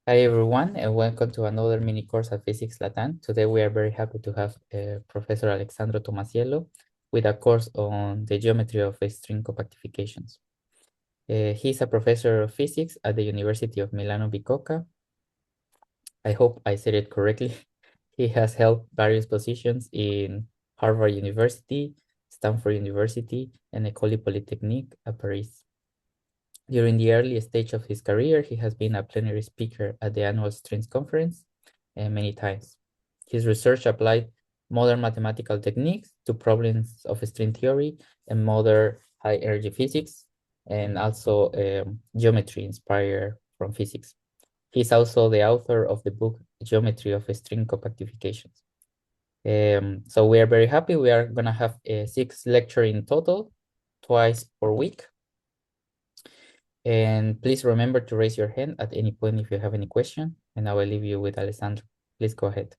Hi everyone, and welcome to another mini course at Physics Latam. Today we are very happy to have Professor Alessandro Tomasiello with a course on the geometry of string compactifications. He's a professor of physics at the University of Milano-Bicocca. I hope I said it correctly. He has held various positions in Harvard University, Stanford University, and École Polytechnique at Paris. During the early stage of his career, he has been a plenary speaker at the annual Strings Conference many times. His research applied modern mathematical techniques to problems of string theory and modern high-energy physics, and also geometry inspired from physics. He's also the author of the book Geometry of String Compactifications. So we are very happy. We are going to have 6 lectures in total, twice per week. And please remember to raise your hand at any point if you have any question, and I will leave you with Alessandro. Please go ahead.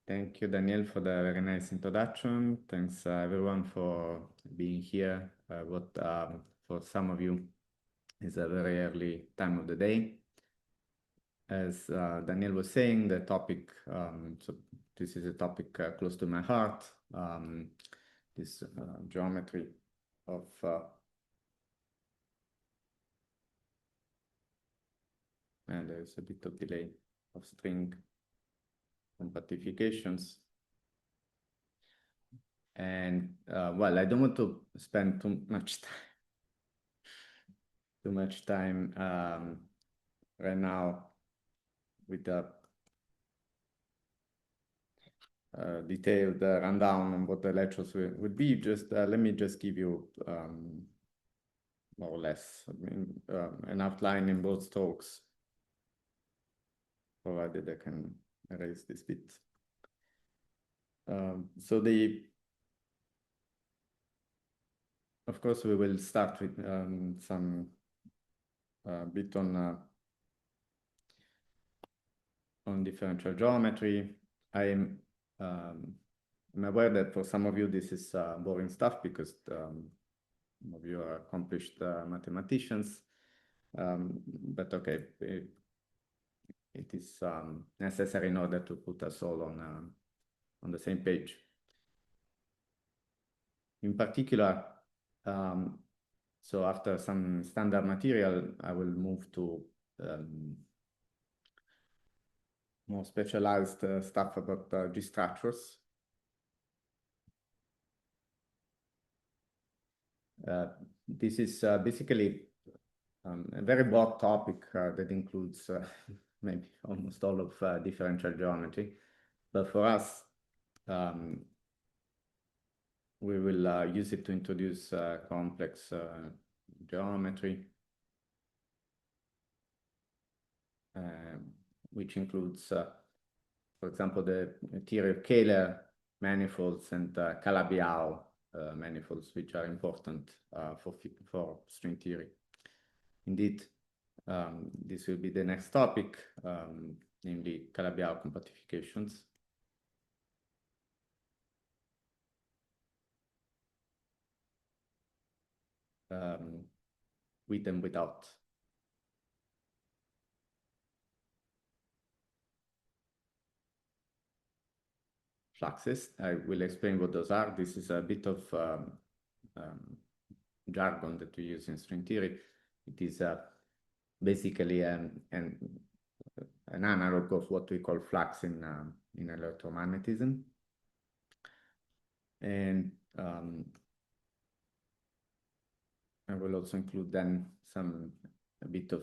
Thank you, Daniel, for the very nice introduction. Thanks, everyone, for being here. For some of you is a very early time of the day. As Daniel was saying, the topic, so this is a topic close to my heart, this geometry of and there's a bit of delay of string compactifications. And well, I don't want to spend too much time right now with the detailed rundown on what the lectures would be. Just let me just give you more or less, an outline in both talks, provided I can erase this bit. Of course, we will start with some bit on differential geometry. I'm aware that for some of you this is boring stuff because some of you are accomplished mathematicians, but okay, it is necessary in order to put us all on the same page. In particular, so after some standard material, I will move to more specialized stuff about G structures. This is basically a very broad topic that includes maybe almost all of differential geometry. But for us, we will use it to introduce complex geometry, which includes, for example, the theory of Kähler manifolds and Calabi-Yau manifolds, which are important for string theory. Indeed, this will be the next topic, namely Calabi-Yau compactifications. With and without fluxes. I will explain what those are. This is a bit of jargon that we use in string theory. It is basically an analog of what we call flux in electromagnetism. And I will also include then a bit of,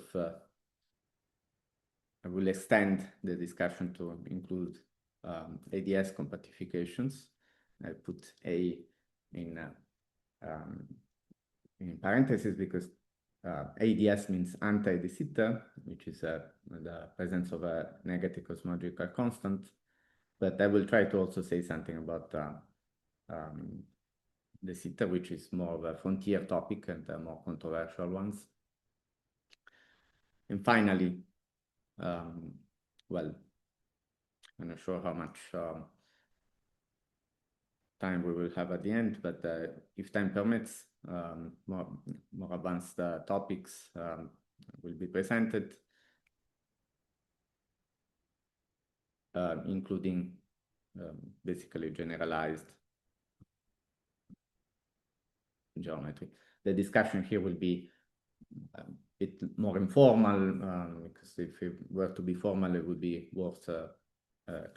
I will extend the discussion to include ADS compactifications. I put A in parentheses because ADS means anti-de Sitter, which is the presence of a negative cosmological constant. But I will try to also say something about de Sitter, which is more of a frontier topic and more controversial ones. And finally, well, I'm not sure how much time we will have at the end, but if time permits, more advanced topics will be presented. including basically generalized geometry. The discussion here will be a bit more informal, because if it were to be formal, it would be worth a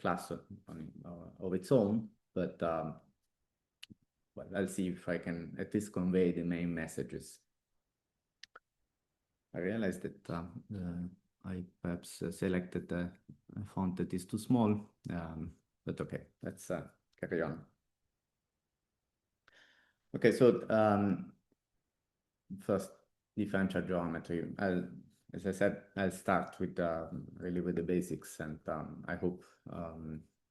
class of its own. But well, I'll see if I can at least convey the main messages. I realized that I perhaps selected a font that is too small, but okay, let's carry on. Okay, so first, differential geometry. As I said, I'll start with really with the basics, and I hope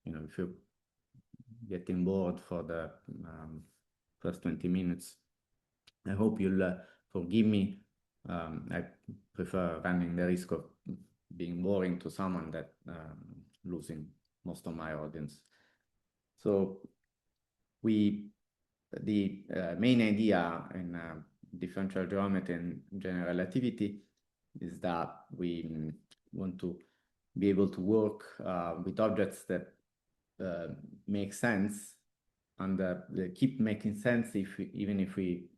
you know, if you're getting bored for the first 20 minutes, I hope you'll forgive me. I prefer running the risk of being boring to someone that losing most of my audience. So the main idea in differential geometry and general relativity is that we want to be able to work with objects that make sense, and they keep making sense even if we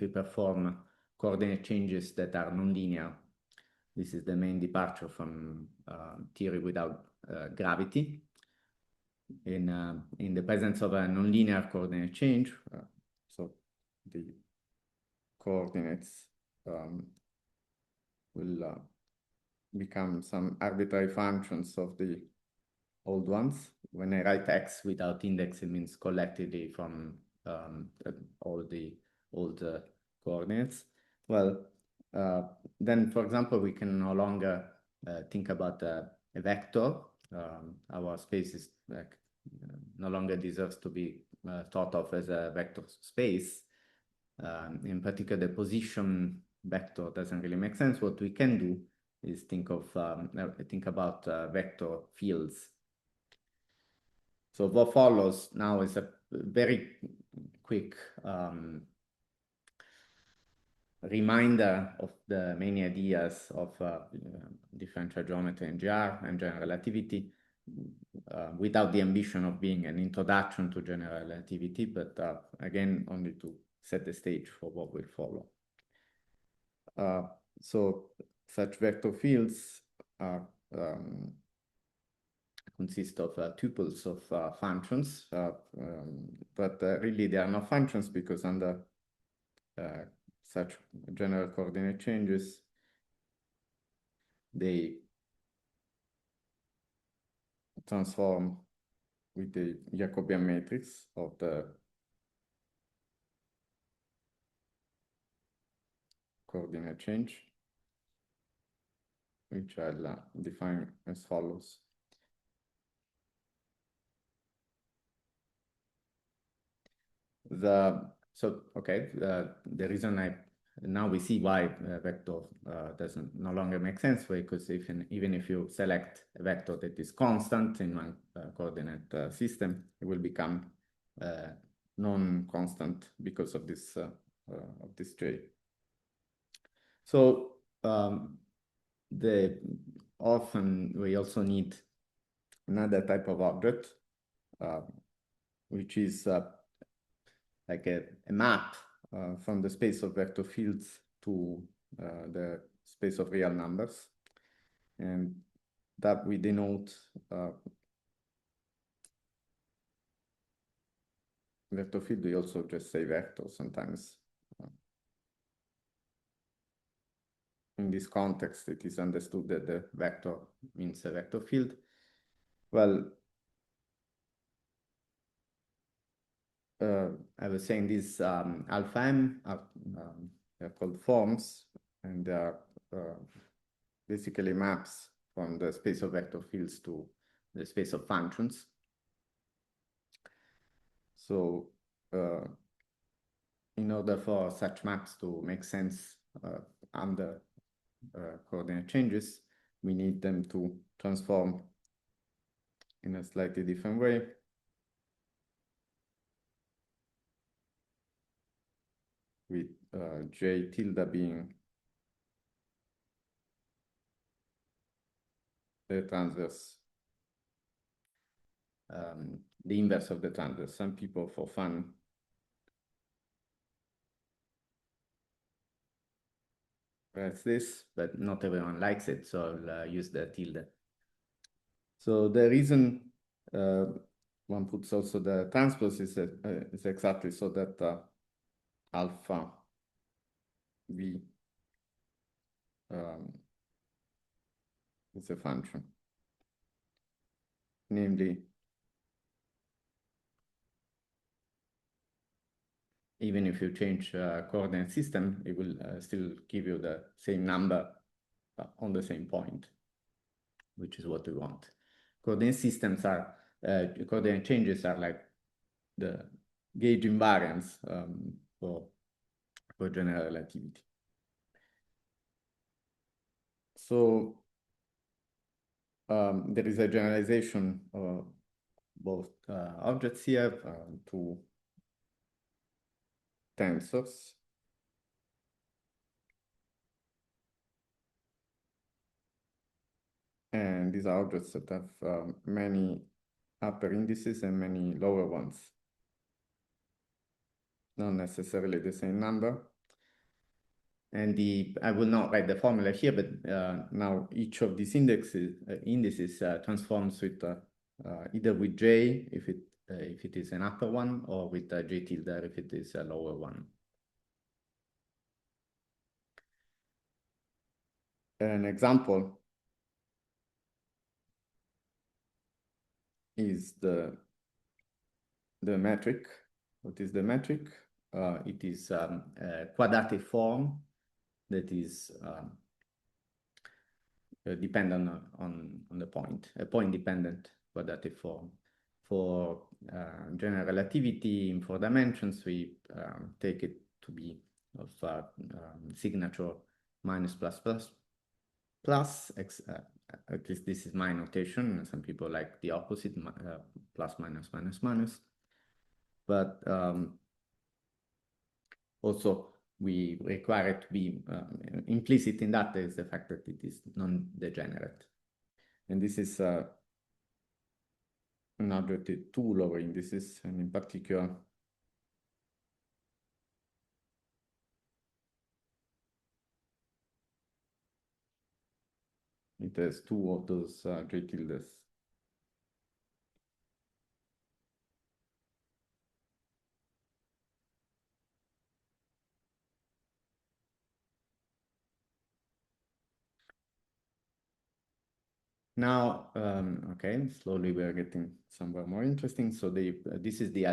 perform coordinate changes that are nonlinear. This is the main departure from theory without gravity. In the presence of a nonlinear coordinate change, so the coordinates will become some arbitrary functions of the old ones. When I write x without index, it means collectively from all the old coordinates. Well, then, for example, we can no longer think about a vector. Our space is no longer deserves to be thought of as a vector space. In particular, the position vector doesn't really make sense. What we can do is think about vector fields. So what follows now is a very quick reminder of the main ideas of differential geometry and GR and general relativity, without the ambition of being an introduction to general relativity, but again, only to set the stage for what will follow. So such vector fields are consist of tuples of functions, but really they are not functions, because under such general coordinate changes, they transform with the Jacobian matrix of the coordinate change, which I'll define as follows. The reason now we see why vector doesn't no longer make sense, because even if you select a vector that is constant in one coordinate system, it will become non-constant because of this J. So often we also need another type of object, which is like a map from the space of vector fields to the space of real numbers, and that we denote vector field. We also just say vector sometimes. In this context, it is understood that the vector means a vector field. Well, I was saying these alpha m are called forms, and they are basically maps from the space of vector fields to the space of functions. So in order for such maps to make sense under coordinate changes, we need them to transform in a slightly different way. With J tilde being the transverse, the inverse of the transverse. Some people, for fun, write this, but not everyone likes it, so I'll use the tilde. So the reason one puts also the transpose is exactly so that alpha v is a function. Namely, even if you change coordinate system, it will still give you the same number on the same point, which is what we want. Coordinate systems are, coordinate changes are like the gauge invariance for general relativity. So there is a generalization of both objects here to tensors. And these are objects that have many upper indices and many lower ones. Not necessarily the same number. And I will not write the formula here, but now each of these indices transforms with either with J if it is an upper one, or with J tilde if it is a lower one. An example is the metric. What is the metric? It is a quadratic form that is dependent on the point, a point-dependent quadratic form. For general relativity in 4 dimensions, we take it to be of signature minus plus plus plus. At least this is my notation. Some people like the opposite, plus minus minus minus. But also, we require it to be implicit in that is the fact that it is non-degenerate. And this is an object with 2 lower indices, and in particular, it has 2 of those J tildes. Now, okay, slowly we are getting somewhere more interesting. So this is the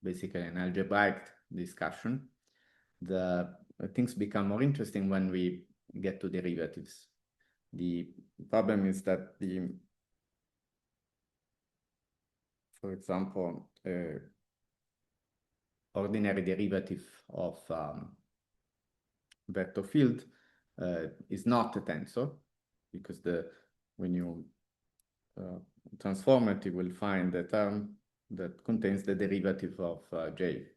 basically an algebraic discussion. The things become more interesting when we get to derivatives. The problem is that for example, ordinary derivative of vector field is not a tensor, because when you transform it, you will find a term that contains the derivative of J.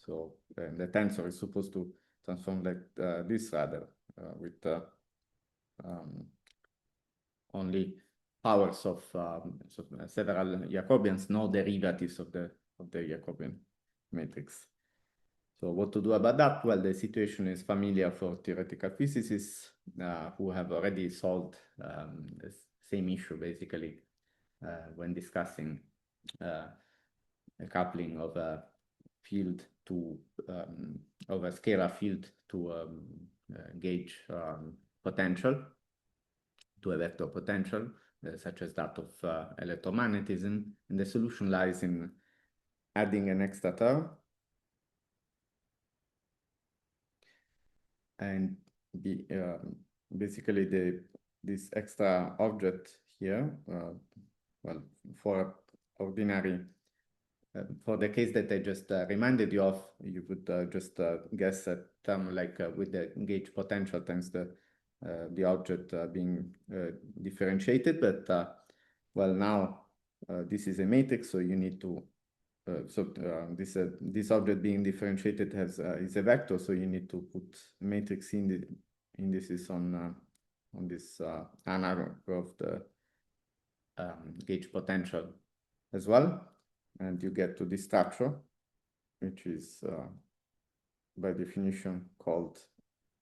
So the tensor is supposed to transform like this rather, with only powers of several Jacobians, no derivatives of the Jacobian matrix. So what to do about that? Well, the situation is familiar for theoretical physicists who have already solved the same issue, basically, when discussing a coupling of a field to, of a scalar field to gauge potential, to a vector potential, such as that of electromagnetism. And the solution lies in adding an extra term. And basically this extra object here, well, for ordinary, for the case that I just reminded you of, you could just guess a term like with the gauge potential times the object being differentiated. But well, now this is a matrix, so you need to this object being differentiated is a vector, so you need to put matrix indices on on this analog of the gauge potential as well. And you get to this structure, which is by definition called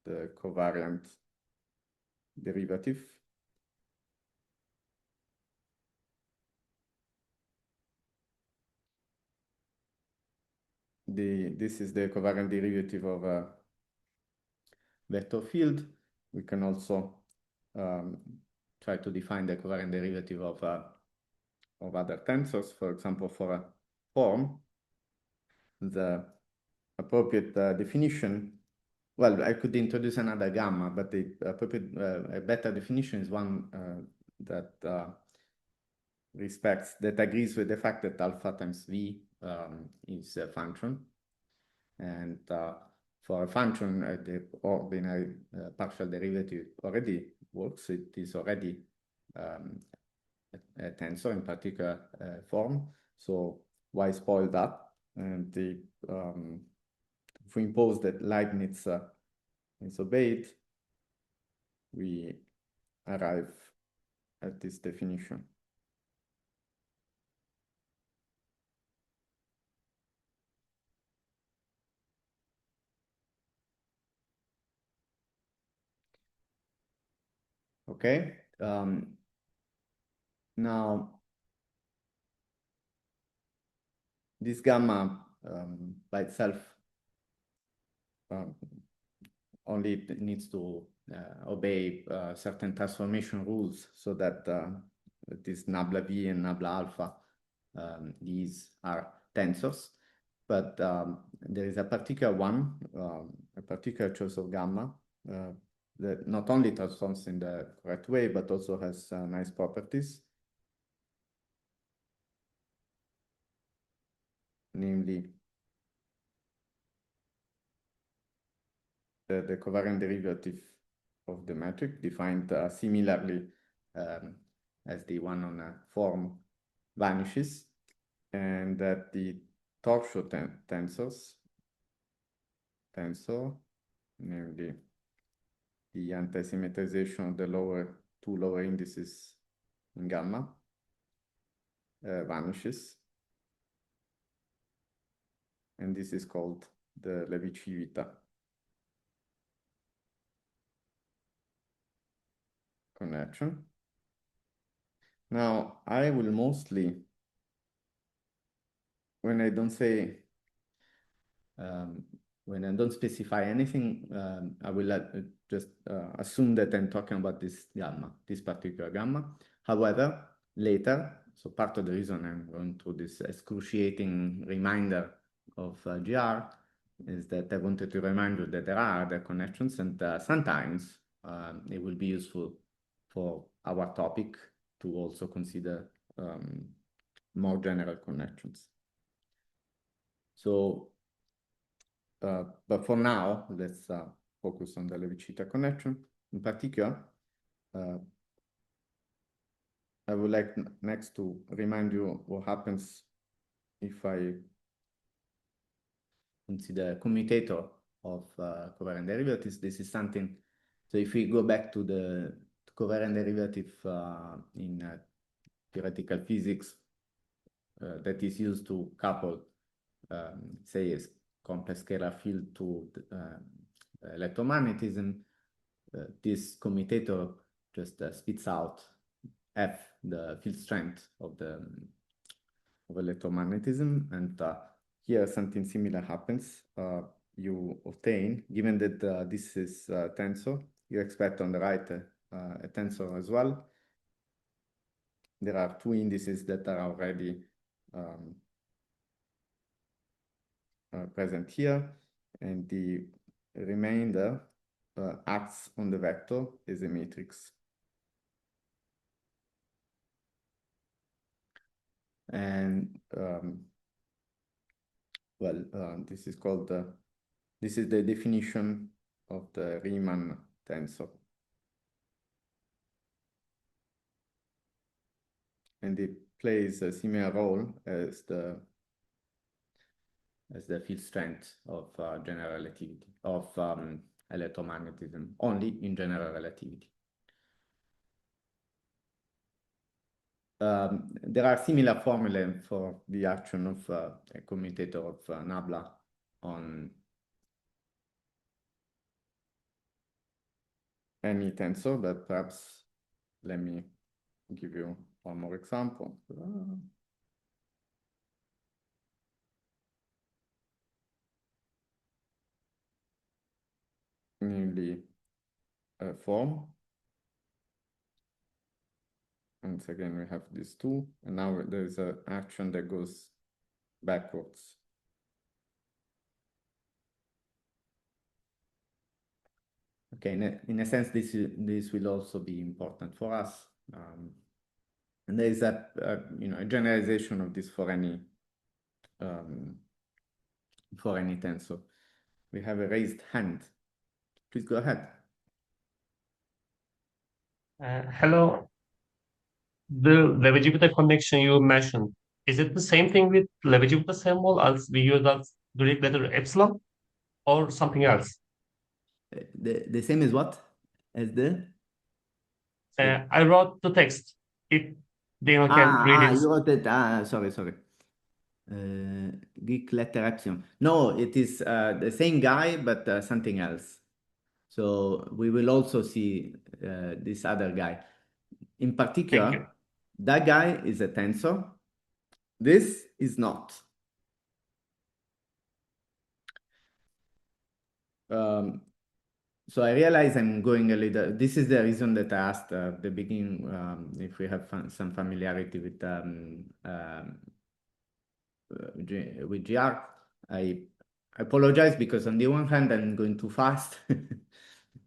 the covariant derivative. This is the covariant derivative of a vector field. We can also try to define the covariant derivative of other tensors. For example, for a form, the appropriate definition, well, I could introduce another gamma, but the appropriate, a better definition is one that agrees with the fact that alpha times v is a function. And for a function, the ordinary partial derivative already works. It is already a tensor, in particular form. So why spoil that? And if we impose that Leibniz is obeyed, we arrive at this definition. Okay. Now, this gamma by itself only needs to obey certain transformation rules, so that this nabla v and nabla alpha, these are tensors. But there is a particular one, a particular choice of gamma that not only transforms in the correct way, but also has nice properties. Namely, the covariant derivative of the metric, defined similarly as the one on a form, vanishes, and that the torsion tensor, namely the anti-symmetrization of the two lower indices in gamma, vanishes. And this is called the Levi-Civita connection. Now, I will mostly, when I don't say, when I don't specify anything, I will just assume that I'm talking about this gamma, this particular gamma. However, later, so part of the reason I'm going through this excruciating reminder of GR is that I wanted to remind you that there are other connections, and sometimes it will be useful for our topic to also consider more general connections. So, but for now, let's focus on the Levi-Civita connection. In particular, I would like next to remind you what happens if I consider a commutator of covariant derivatives. This is something, so if we go back to the covariant derivative in theoretical physics that is used to couple, say, a complex scalar field to electromagnetism, this commutator just spits out F, the field strength of electromagnetism, and here something similar happens. You obtain, given that this is a tensor, you expect on the right a tensor as well. There are two indices that are already present here, and the remainder acts on the vector as a matrix. And well, this is called this is the definition of the Riemann tensor. And it plays a similar role as the field strength of general relativity, of electromagnetism, only in general relativity. there are similar formulae for the action of a commutator of nabla on any tensor, but perhaps let me give you one more example. Namely, form. Once again, we have these two, and now there's an action that goes backwards. Okay, in a sense, this will also be important for us. And there is a generalization of this for any tensor. We have a raised hand. Please go ahead. Hello. The Levi-Jupiter connection you mentioned, is it the same thing with Levi-Jupiter symbol as we use as Greek letter epsilon or something else? The same as what? As the? I wrote the text. If Dino can read it. You wrote it. Sorry. Greek letter epsilon. No, it is the same guy, but something else. So we will also see this other guy. In Thank you. particular, that guy is a tensor. This is not. So I realize I'm going a little. This is the reason that I asked at the beginning if we have some familiarity with GR. I apologize because on the one hand I'm going too fast.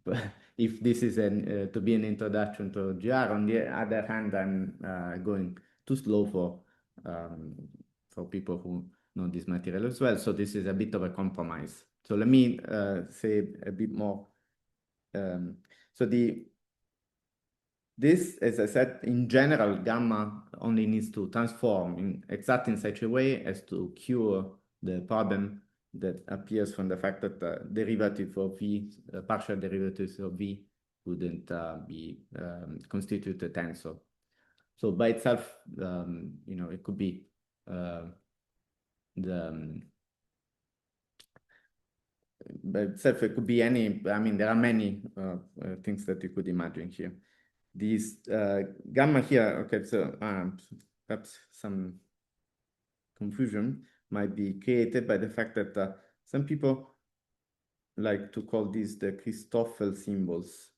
But if this is to be an introduction to GR, on the other hand I'm going too slow for people who know this material as well. So this is a bit of a compromise. So let me say a bit more. This, as I said, in general, gamma only needs to transform exactly in such a way as to cure the problem that appears from the fact that the derivative of V, partial derivatives of V, wouldn't be constitute a tensor. So by itself, it could be by itself, it could be any. I mean, there are many things that you could imagine here. These gamma here, okay, so perhaps some confusion might be created by the fact that some people like to call these the Christoffel symbols.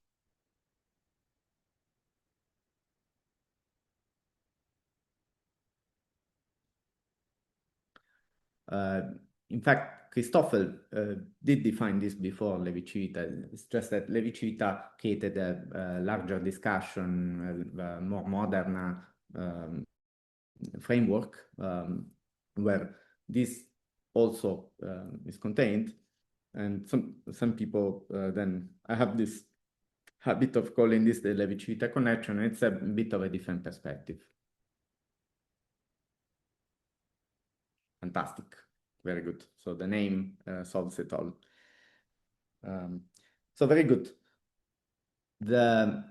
In fact, Christoffel did define this before Levi-Civita. It's just that Levi-Civita created a larger discussion, a more modern framework where this also is contained. And some people then, I have this habit of calling this the Levi-Civita connection. It's a bit of a different perspective. Fantastic. Very good. So the name solves it all. So very good. The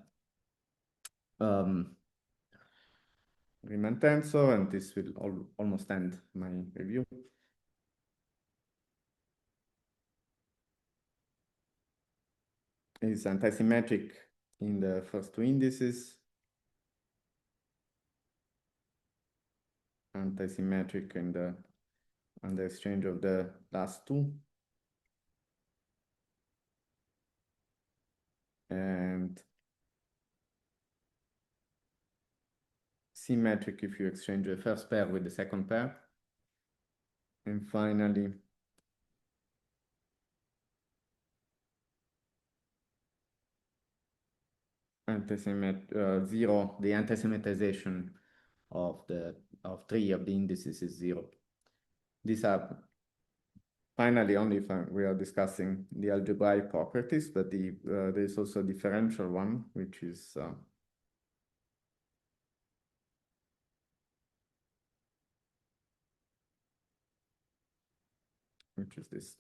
Riemann tensor, and this will almost end my review. Is antisymmetric in the first two indices. Antisymmetric on the exchange of the last two. And symmetric if you exchange the first pair with the second pair. And finally, zero, the antisymmetrization of three of the indices is zero. These are finally only if we are discussing the algebraic properties, but there is also a differential one, which is this.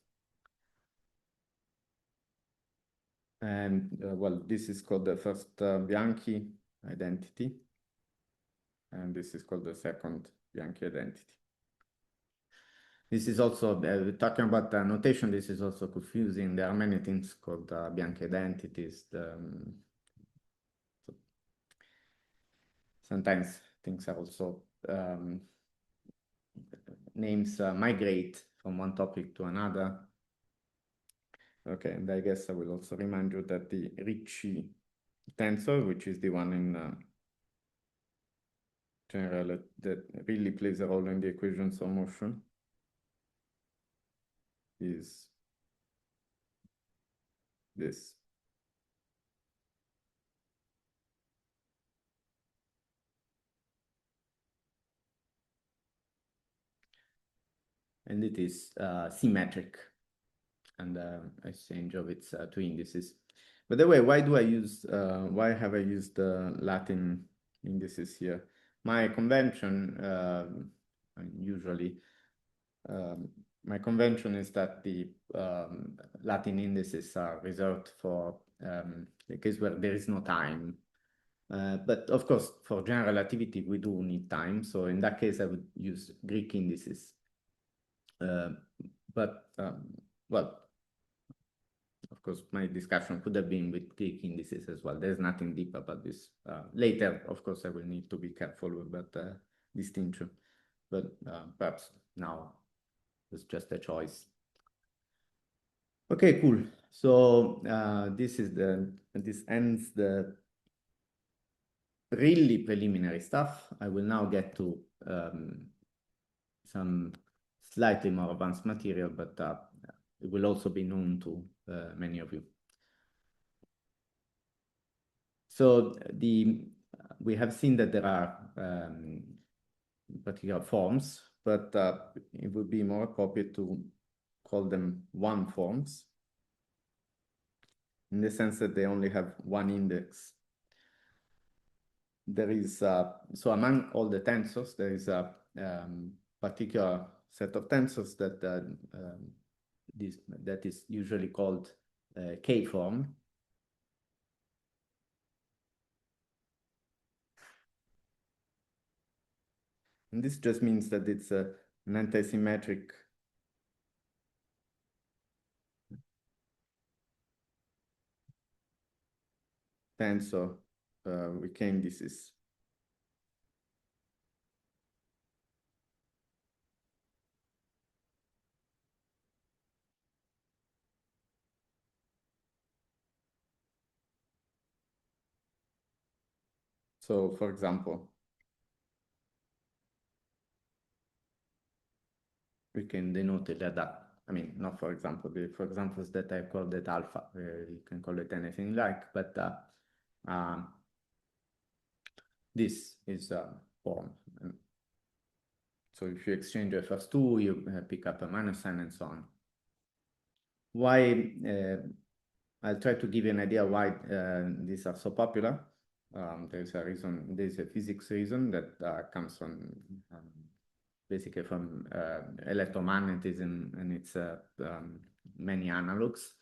And well, this is called the first Bianchi identity. and this is called the second Bianchi identity. This is also, talking about notation, this is also confusing. There are many things called Bianchi identities. Sometimes things are also, names migrate from one topic to another. Okay, and I guess I will also remind you that the Ricci tensor, which is the one in general that really plays a role in the equations of motion, is this. And it is symmetric, and exchange of its two indices. By the way, why have I used Latin indices here? My convention, usually, my convention is that the Latin indices are reserved for the case where there is no time. But of course, for general relativity, we do need time. So in that case, I would use Greek indices. Well, of course, my discussion could have been with Greek indices as well. There's nothing deep about this. Later, of course, I will need to be careful with that distinction. But perhaps now it's just a choice. Okay, cool. So this ends the really preliminary stuff. I will now get to some slightly more advanced material, but it will also be known to many of you. So we have seen that there are particular forms, but it would be more appropriate to call them one forms, in the sense that they only have one index. There is, so among all the tensors, there is a particular set of tensors that is usually called K-form. And this just means that it's an antisymmetric tensor with K indices. So, for example, we can denote it like that. I mean, not for example, for examples that I called it alpha, you can call it anything you like, but this is a form. So if you exchange the first two, you pick up a minus sign and so on. Why, I'll try to give you an idea why these are so popular. There's a reason, there's a physics reason that comes from basically from electromagnetism and its many analogs,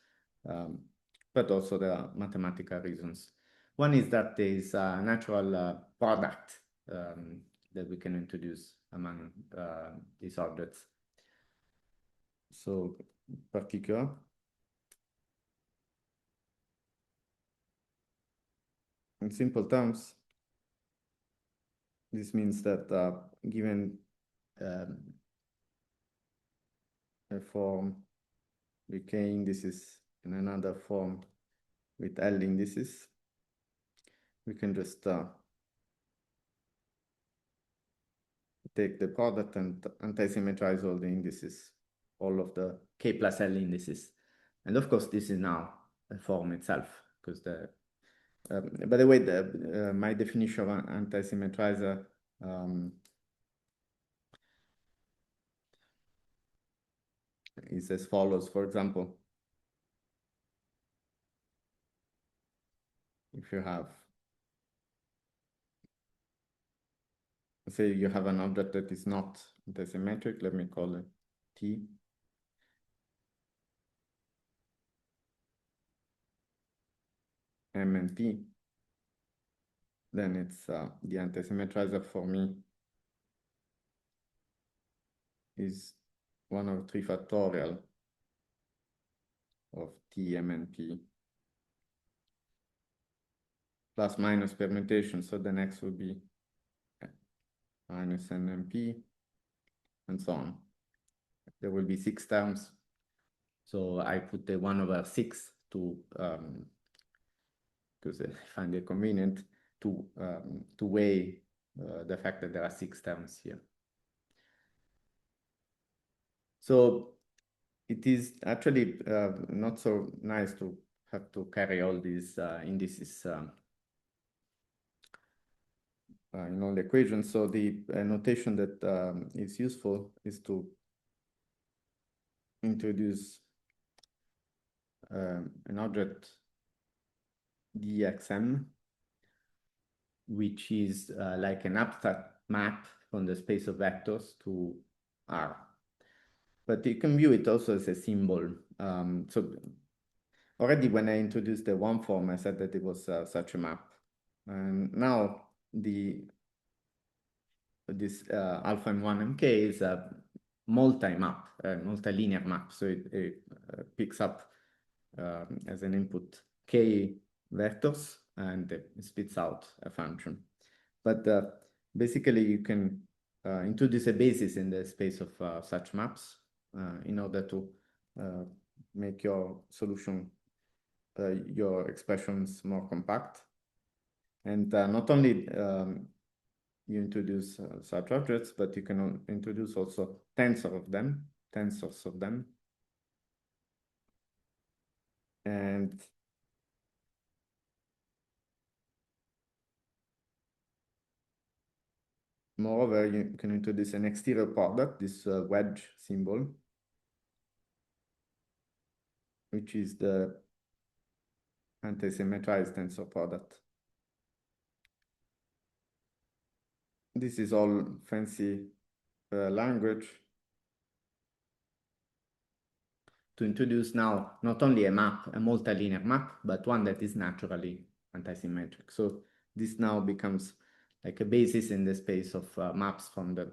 but also there are mathematical reasons. One is that there is a natural product that we can introduce among these objects. So, in particular, in simple terms, this means that given a form with K indices and another form with L indices, we can just take the product and antisymmetrize all the indices, all of the K plus L indices. And of course, this is now a form itself, because by the way, my definition of an antisymmetrizer is as follows. For example, if you have, say you have an object that is not antisymmetric, let me call it T. M and P. then it's the anti-symmetrizer for me is 1/3 factorial of TMNP plus minus permutation. So the next will be minus NMP and so on. There will be 6 terms. So I put the 1/6 to, because I find it convenient to weigh the fact that there are 6 terms here. So it is actually not so nice to have to carry all these indices in all the equations. So the notation that is useful is to introduce an object dxm, which is like an abstract map from the space of vectors to R. But you can view it also as a symbol. So already when I introduced the one form, I said that it was such a map. And now this alpha m1 mk is a multi-map, multilinear map. So it picks up as an input k vectors and it spits out a function. But basically you can introduce a basis in the space of such maps in order to make your solution, your expressions more compact. And not only you introduce such objects, but you can introduce also tensors of them. And moreover, you can introduce an exterior product, this wedge symbol, which is the anti-symmetrized tensor product. This is all fancy language to introduce now not only a map, a multilinear map, but one that is naturally antisymmetric. So this now becomes like a basis in the space of maps from the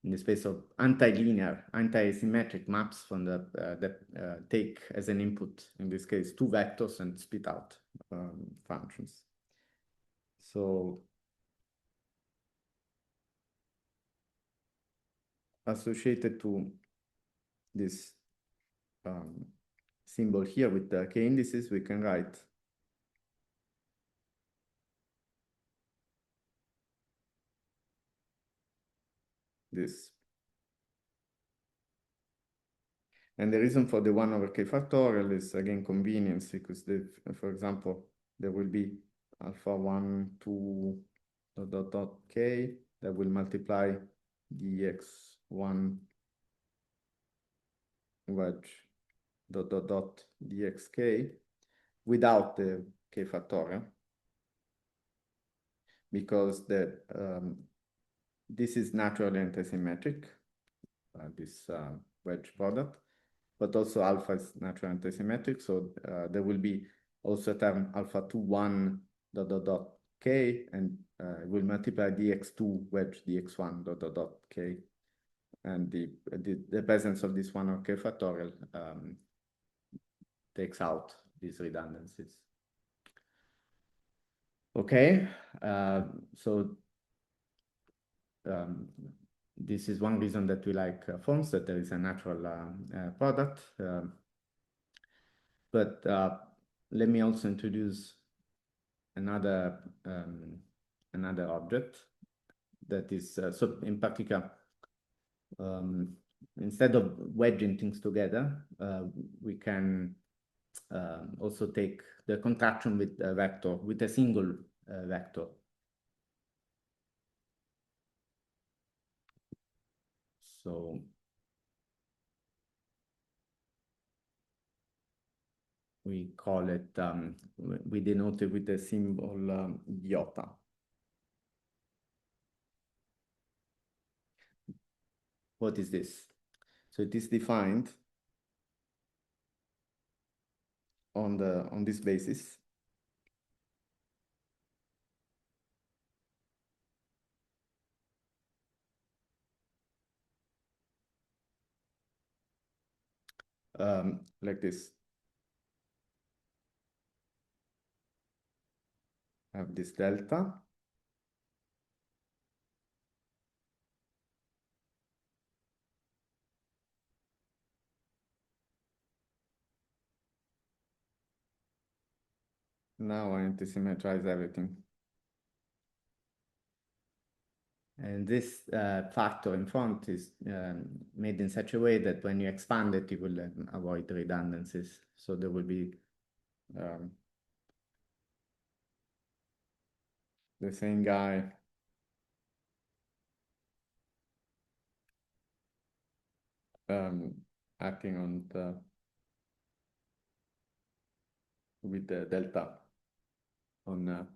in the space of antilinear, antisymmetric maps from the that take as an input, in this case, 2 vectors and spit out functions. So associated to this symbol here with the k indices, we can write this. And the reason for the 1/k factorial is again convenience, because for example, there will be alpha 1, 2, k that will multiply dx1 wedge dxk without the k factorial, because this is naturally antisymmetric, this wedge product, but also alpha is naturally antisymmetric. So there will be also a term alpha 2, 1 k, and will multiply dx2 wedge dx1 k. And the presence of this 1/k factorial takes out these redundancies. Okay, so this is one reason that we like forms, that there is a natural product. But let me also introduce another object that is, so in particular, instead of wedging things together, we can also take the contraction with a vector, with a single vector. So we call it, we denote it with the symbol iota. What is this? So it is defined on this basis. like this. I have this delta. Now I anti-symmetrize everything. And this factor in front is made in such a way that when you expand it, you will avoid redundancies. So there will be the same guy acting on with the delta on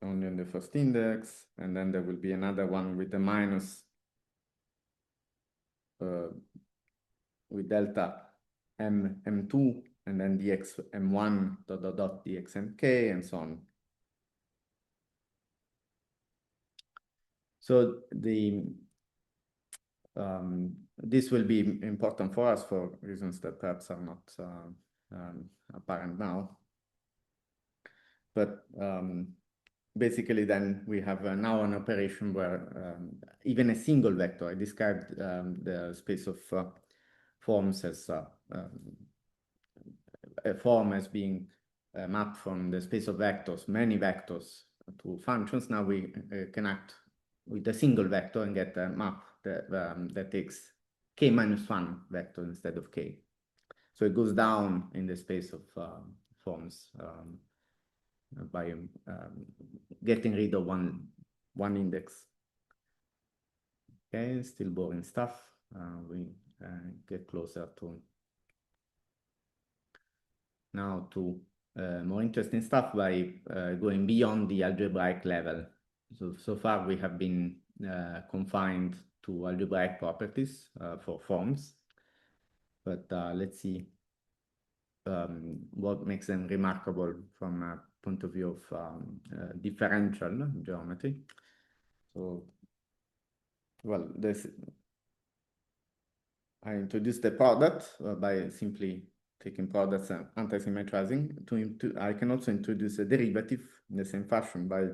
only on the first index, and then there will be another one with the minus with delta m2, and then dx m1 dot dot dot dx mk, and so on. So this will be important for us for reasons that perhaps are not apparent now. But basically, then we have now an operation where even a single vector, I described the space of forms as a form as being mapped from the space of vectors, many vectors, to functions. Now we can act with a single vector and get a map that takes k minus 1 vector instead of k. So it goes down in the space of forms by getting rid of one index. Okay, still boring stuff. We get closer to now to more interesting stuff by going beyond the algebraic level. So far we have been confined to algebraic properties for forms, but let's see what makes them remarkable from a point of view of differential geometry. So, well, I introduced the product by simply taking products and anti-symmetrizing. I can also introduce a derivative in the same fashion by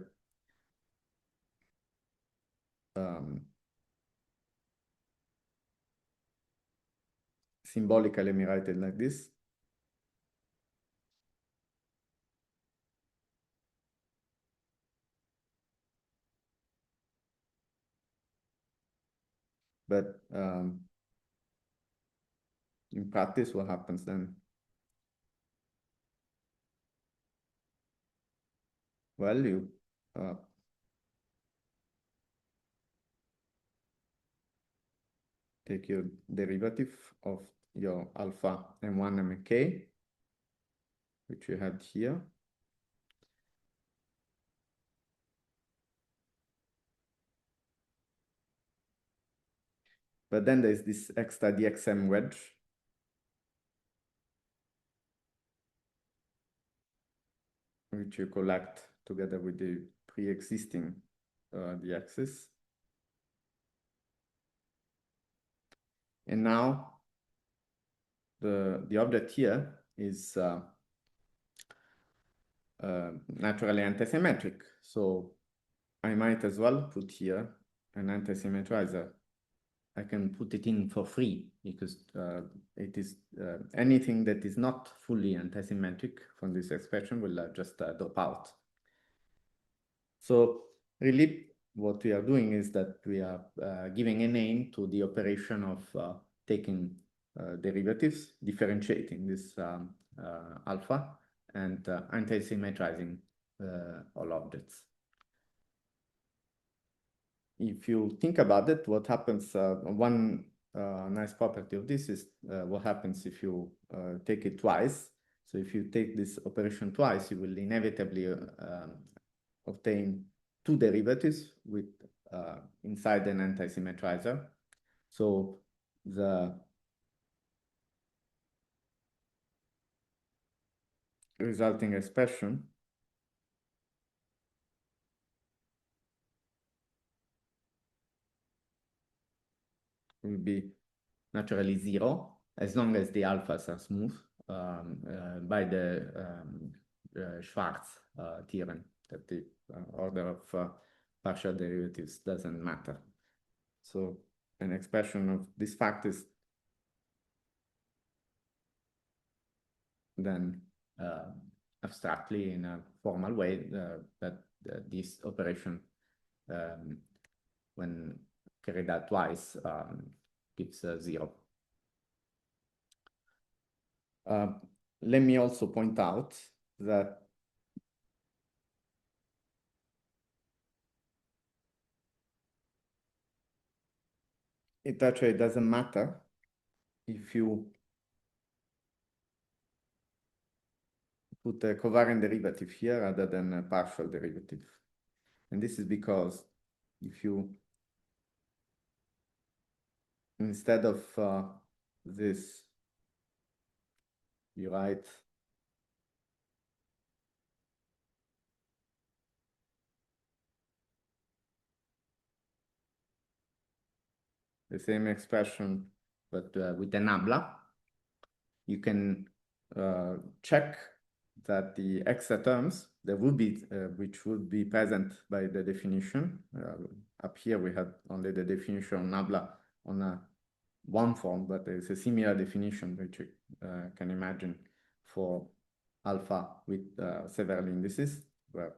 symbolically, let me write it like this. But in practice, what happens then? Well, you take your derivative of your alpha m1 mk, which you had here. But then there's this extra dxm wedge. Which you collect together with the pre-existing dx's. And now the object here is naturally antisymmetric. So I might as well put here an antisymmetrizer. I can put it in for free because it is anything that is not fully antisymmetric from this expression will just drop out. So really what we are doing is that we are giving a name to the operation of taking derivatives, differentiating this alpha, and anti-symmetrizing all objects. If you think about it, what happens, one nice property of this is what happens if you take it twice. So if you take this operation twice, you will inevitably obtain two derivatives with inside an anti-symmetrizer. So the resulting expression will be naturally 0 as long as the alphas are smooth by the Schwarz theorem, that the order of partial derivatives doesn't matter. So an expression of this fact is then abstractly in a formal way that this operation, when carried out twice, gives 0. Let me also point out that it actually doesn't matter if you put a covariant derivative here rather than a partial derivative. And this is because if you, instead of this, you write the same expression, but with an nabla, you can check that the extra terms that would be, which would be present by the definition. Up here we have only the definition of nabla on one form, but there is a similar definition which you can imagine for alpha with several indices, where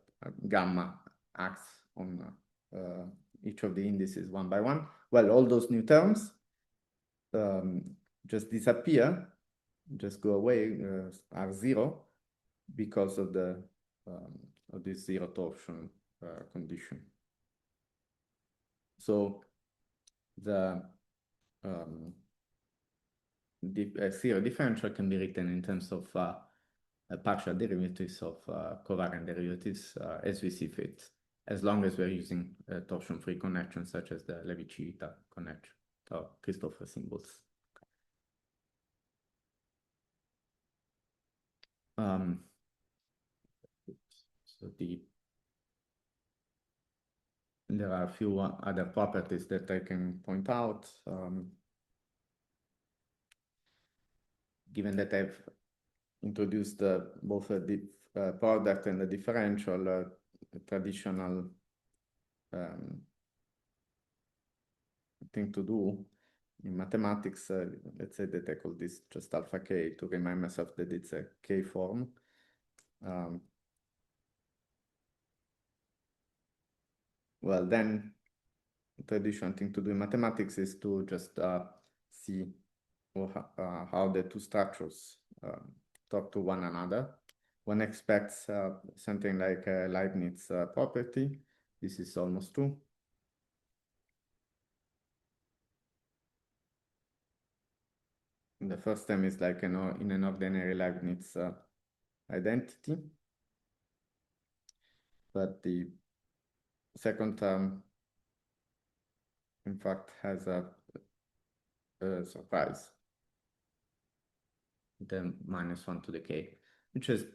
gamma acts on each of the indices one by one. Well, all those new terms just disappear, just go away, are 0 because of the of this zero torsion condition. So the zero differential can be written in terms of partial derivatives of covariant derivatives as we see fit, as long as we're using torsion-free connections such as the Levi-Civita connection or Christoffel symbols. So there are a few other properties that I can point out. Given that I've introduced both the product and the differential, traditional thing to do in mathematics, let's say that I call this just alpha k to remind myself that it's a k form. Well, then the traditional thing to do in mathematics is to just see how the two structures talk to one another. One expects something like a Leibniz property. This is almost true. And the first term is like in an ordinary Leibniz identity. But the second term, in fact, has a surprise. The -1 to the k, which is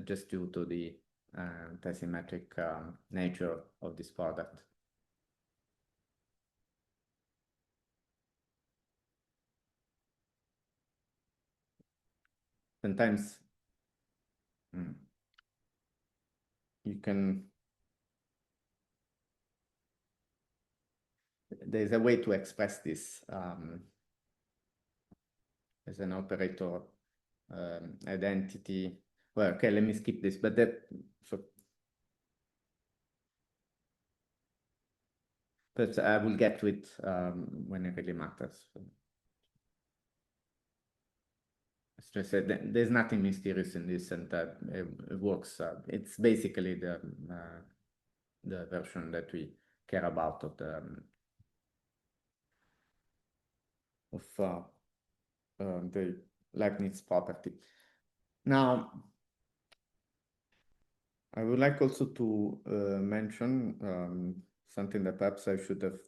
just due to the antisymmetric nature of this product. Sometimes you can, there's a way to express this as an operator identity. Well, okay, let me skip this, but but I will get to it when it really matters. As I said, there's nothing mysterious in this, and it works. It's basically the version that we care about of the Leibniz property. Now, I would like also to mention something that perhaps I should have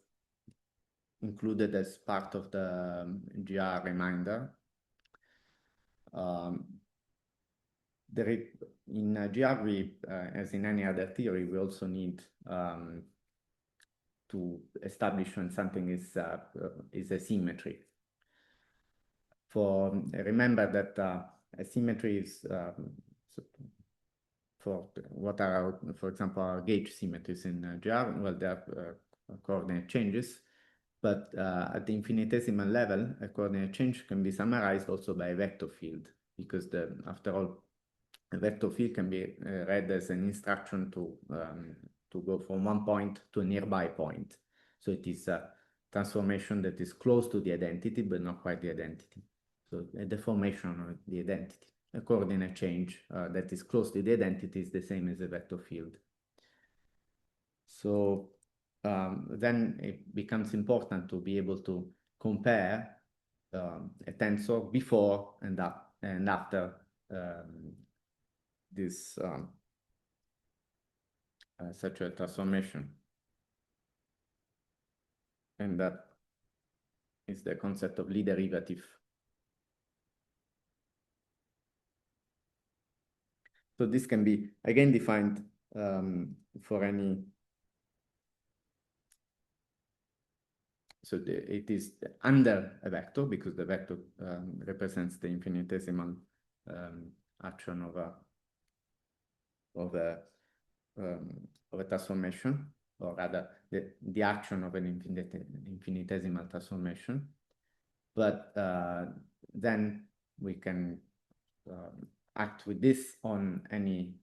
included as part of the GR reminder. In GR, as in any other theory, we also need to establish when something is a symmetry. Remember that a symmetry is for what are, for example, our gauge symmetries in GR. Well, they are coordinate changes, but at the infinitesimal level, a coordinate change can be summarized also by a vector field, because after all, a vector field can be read as an instruction to go from one point to a nearby point. So it is a transformation that is close to the identity, but not quite the identity. So a deformation of the identity. A coordinate change that is close to the identity is the same as a vector field. So then it becomes important to be able to compare a tensor before and after this such a transformation. And that is the concept of Lie derivative. So this can be again defined for any. So it is under a vector, because the vector represents the infinitesimal action of a transformation, or rather the action of an infinitesimal transformation. But then we can act with this on any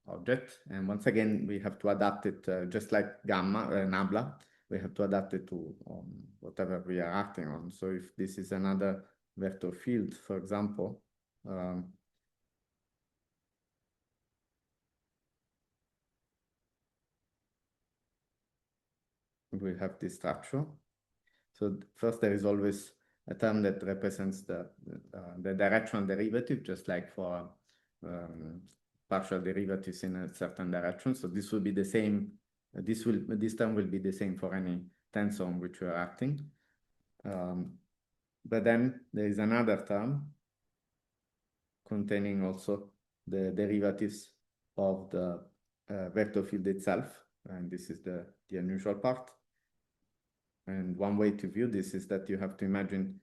object. And once again, we have to adapt it just like gamma, nabla. We have to adapt it to whatever we are acting on. So if this is another vector field, for example, we have this structure. So first, there is always a term that represents the directional derivative, just like for partial derivatives in a certain direction. So this will be the same. This term will be the same for any tensor on which we are acting. But then there is another term containing also the derivatives of the vector field itself, and this is the unusual part. And one way to view this is that you have to imagine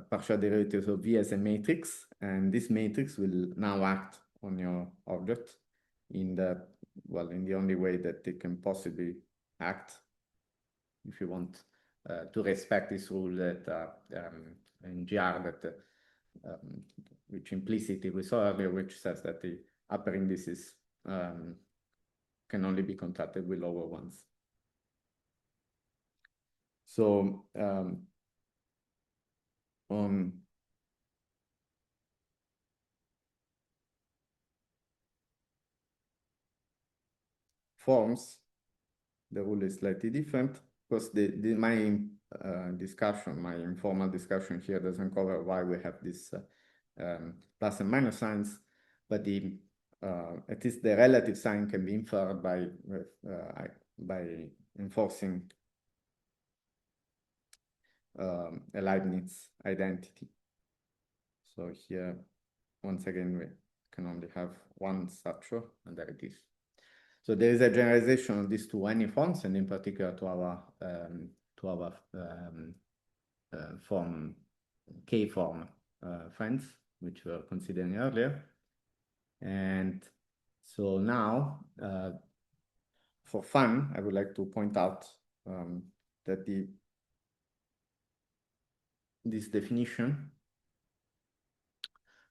partial derivatives of V as a matrix, and this matrix will now act on your object in the only way that it can possibly act, if you want to respect this rule that in GR that which implicitly we saw earlier, which says that the upper indices can only be contracted with lower ones. So on forms, the rule is slightly different. Because my discussion, my informal discussion here doesn't cover why we have this plus and minus signs, but at least the relative sign can be inferred by enforcing a Leibniz identity. So here, once again, we can only have one structure, and there it is. So there is a generalization of these to any forms, and in particular to our form K form friends, which we were considering earlier. And so now, for fun, I would like to point out that this definition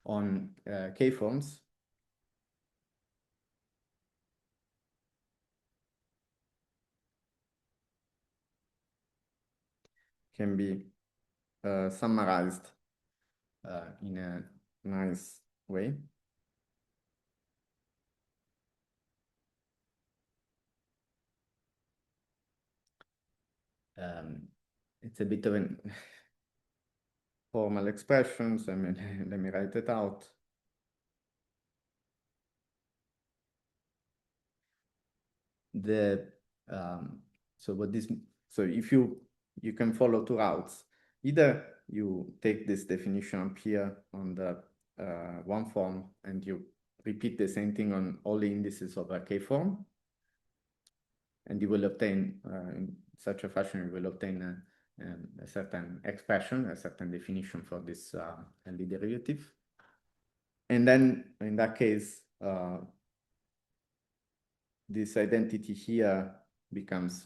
on K forms can be summarized in a nice way. It's a bit of an formal expression, so let me write it out. So if you can follow two routes. Either you take this definition up here on the one form and you repeat the same thing on all the indices of a K form. and you will obtain, in such a fashion, you will obtain a certain expression, a certain definition for this LD derivative. And then in that case, this identity here becomes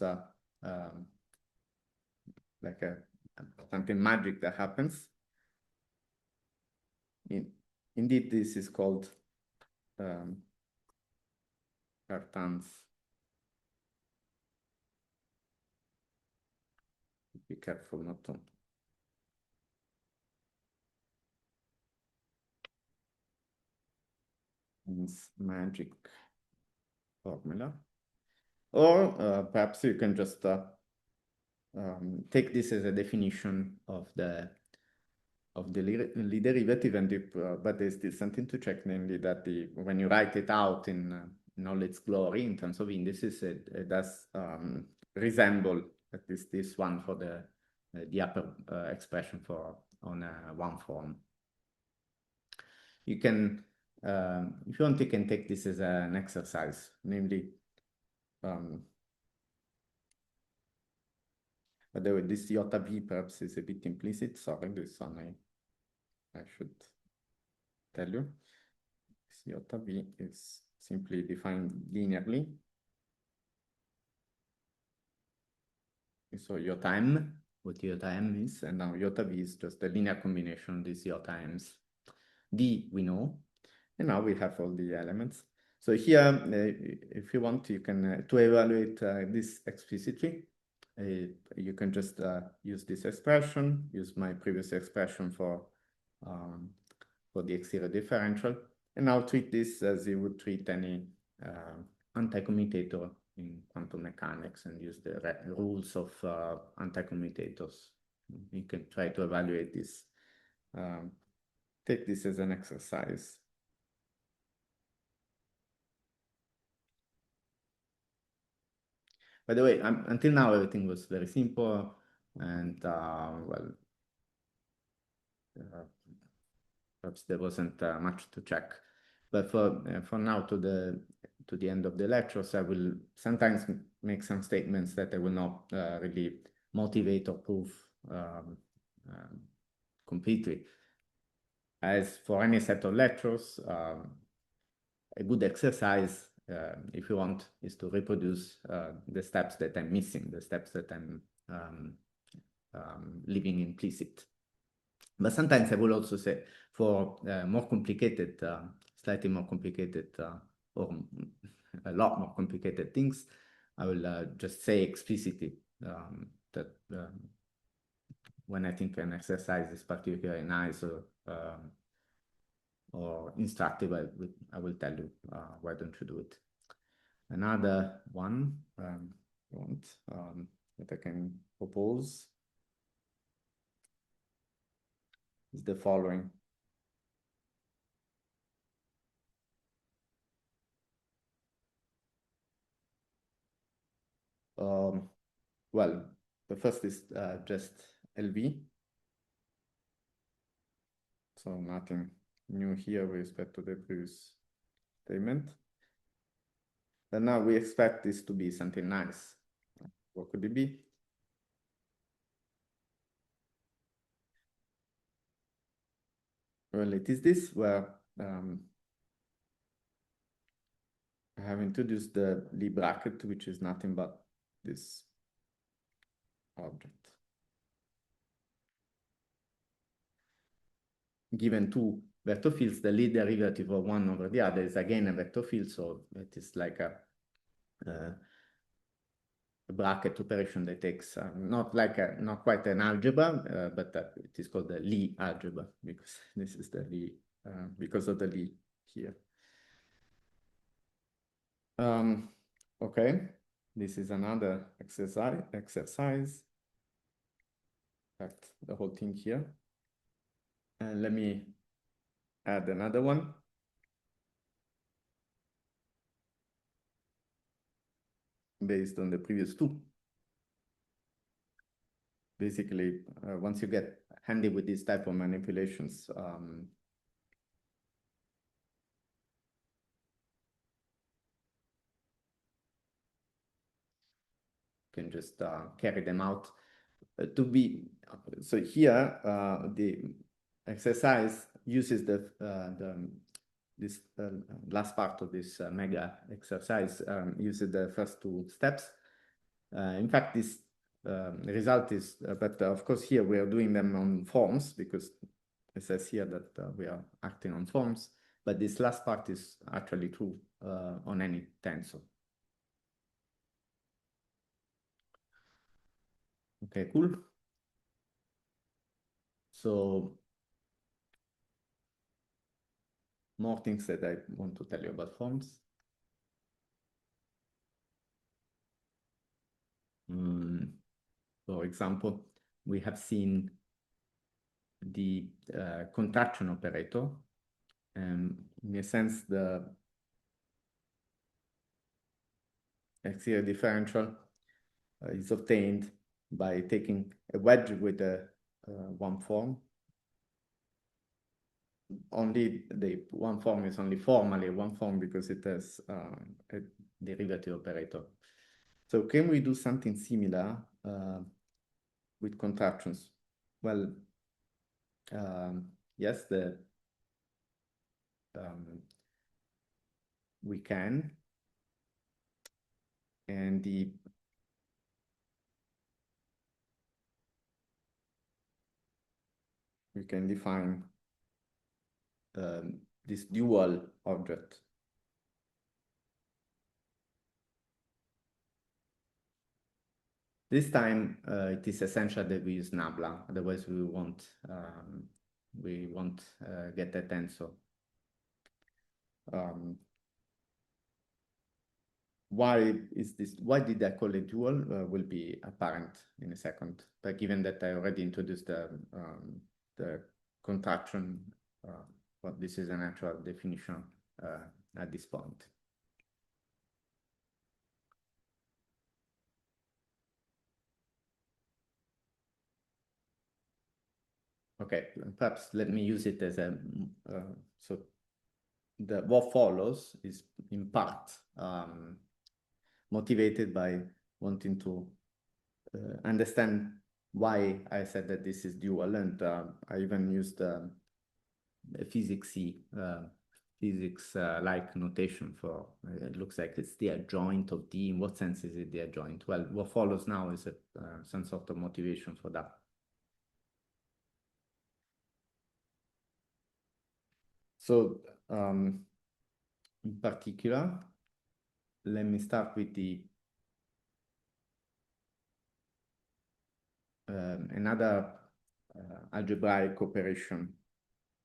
like something magic that happens. Indeed, this is called Bertin's. Be careful not to. Magic formula. Or perhaps you can just take this as a definition of the Lie derivative, and but there's still something to check, namely that when you write it out in all its glory in terms of indices, it does resemble at least this one for the upper expression for on one form. You can, if you want, you can take this as an exercise, namely. By the way, this iota v perhaps is a bit implicit. Sorry, this one I should tell you. This iota v is simply defined linearly. So iota m, what iota m is, and now iota v is just a linear combination of these iota m's. D we know, and now we have all the elements. So here, if you want, you can to evaluate this explicitly. You can just use this expression, use my previous expression for the exterior differential, and now treat this as you would treat any anticommutator in quantum mechanics, and use the rules of anticommutators. You can try to evaluate this. Take this as an exercise. By the way, until now, everything was very simple, and well, perhaps there wasn't much to check. But for now, to the end of the lectures, I will sometimes make some statements that I will not really motivate or prove completely. As for any set of lectures, a good exercise, if you want, is to reproduce the steps that I'm missing, the steps that I'm leaving implicit. But sometimes I will also say, for more complicated, slightly more complicated, or a lot more complicated things, I will just say explicitly that when I think an exercise is particularly nice or instructive, I will tell you, why don't you do it? Another one that I can propose is the following. Well, the first is just LV. So nothing new here with respect to the previous statement. And now we expect this to be something nice. What could it be? Well, it is this where I have introduced the Lie bracket, which is nothing but this object. Given two vector fields, the Lie derivative of one over the other is again a vector field, so it is like a bracket operation that takes not quite an algebra, but it is called the Lie algebra, because this is the Lie, because of the Lie here. Okay, this is another exercise. Fact, the whole thing here. And let me add another one. Based on the previous two. Basically, once you get handy with this type of manipulations, can just carry them out. So here, the exercise uses this last part of this mega exercise uses the first two steps. In fact, this result is, but of course here we are doing them on forms because it says here that we are acting on forms, but this last part is actually true on any tensor. Okay, cool. So more things that I want to tell you about forms. For example, we have seen the contraction operator. In a sense, the exterior differential is obtained by taking a wedge with one form. Only the one form is only formally one form because it has a derivative operator. So can we do something similar with contractions? Well, yes, we can, and we can define this dual object. This time, it is essential that we use nabla, otherwise we won't get a tensor. Why is this? Why did I call it dual? Will be apparent in a second. But given that I already introduced the contraction, well, this is an actual definition at this point. Okay, perhaps let me use it as a, so what follows is in part motivated by wanting to understand why I said that this is dual, and I even used a physics-like notation for, it looks like it's the adjoint of D. In what sense is it the adjoint? Well, what follows now is some sort of motivation for that. So in particular, let me start with the another algebraic operation.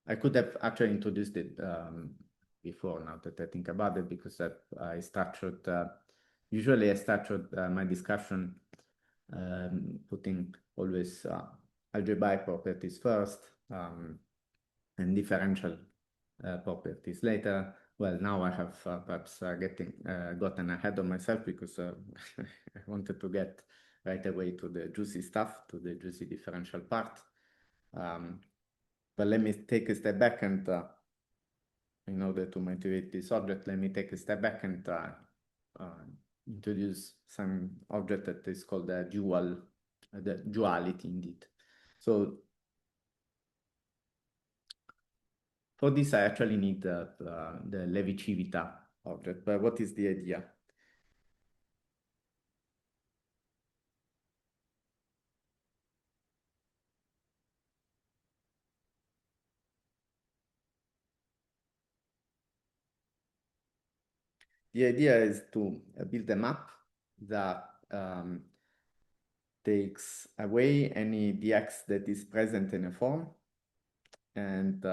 I could have actually introduced it before, now that I think about it, because I structured, usually I structured my discussion putting always algebraic properties first and differential properties later. Well, now I have perhaps gotten ahead of myself because I wanted to get right away to the juicy stuff, to the juicy differential part. But let me take a step back and in order to motivate this object, let me take a step back and introduce some object that is called the duality indeed. So for this, I actually need the Levi-Civita object, but what is the idea? The idea is to build a map that takes away any dx that is present in a form and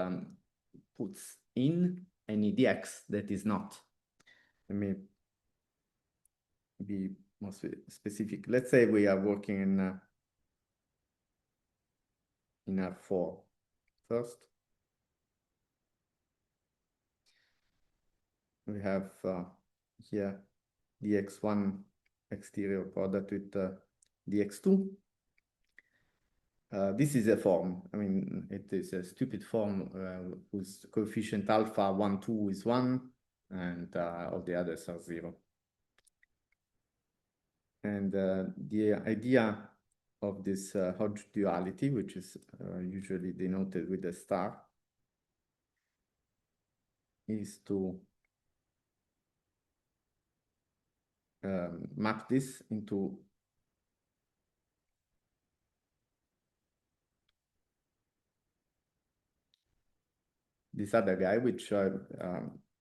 puts in any dx that is not. Let me be more specific. Let's say we are working in R4 first. We have here dx1 exterior product with dx2. This is a form. I mean, it is a stupid form whose coefficient alpha 1, 2 is 1, and all the others are 0. And the idea of this Hodge duality, which is usually denoted with a star, is to map this into this other guy, which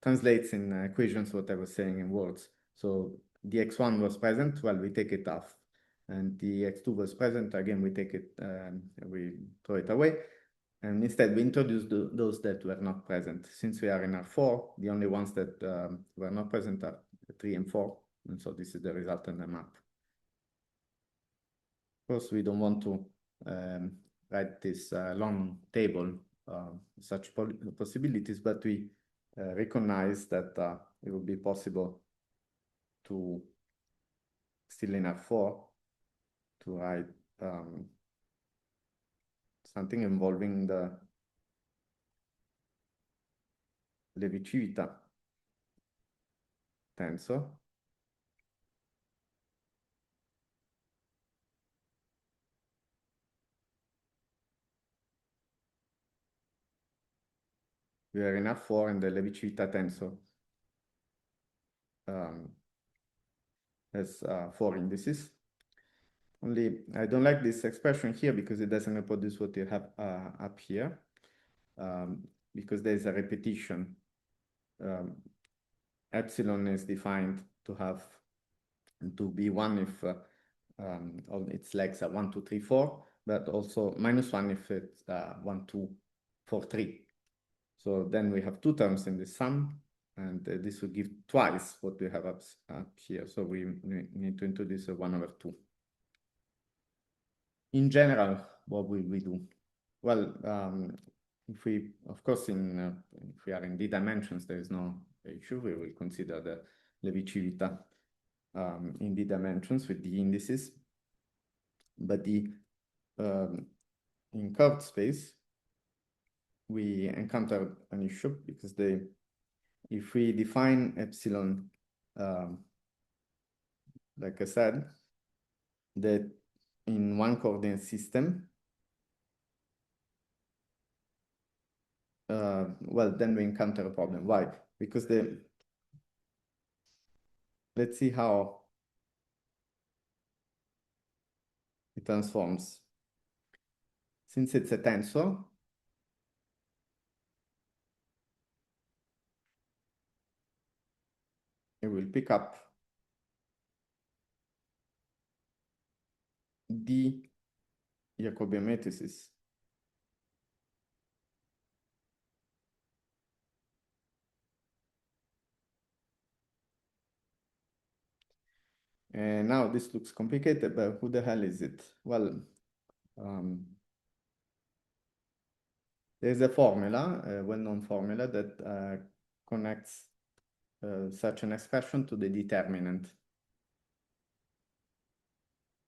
translates in equations what I was saying in words. So the x1 was present, well, we take it off. And the x2 was present, again, we take it, we throw it away. And instead, we introduce those that were not present. Since we are in R4, the only ones that were not present are 3 and 4. And so this is the result in the map. Of course, we don't want to write this long table, such possibilities, but we recognize that it would be possible to, still in R4, to write something involving the Levi-Civita tensor. We are in R4 and the Levi-Civita tensor has 4 indices. Only I don't like this expression here because it doesn't reproduce what you have up here, because there is a repetition. Epsilon is defined to be 1 if all its legs are 1, 2, 3, 4, but also -1 if it's 1, 2, 4, 3. So then we have 2 terms in the sum, and this will give twice what we have up here. So we need to introduce a 1/2. In general, what will we do? Well, if we, of course, if we are in d dimensions, there is no issue. We will consider the Levi-Civita in d dimensions with the indices. But in curved space, we encounter an issue because if we define epsilon, like I said, that in one coordinate system, well, then we encounter a problem. Why? Because let's see how it transforms. Since it's a tensor, it will pick up the Jacobian matrices. And now this looks complicated, but who the hell is it? Well, there's a formula, a well-known formula that connects such an expression to the determinant.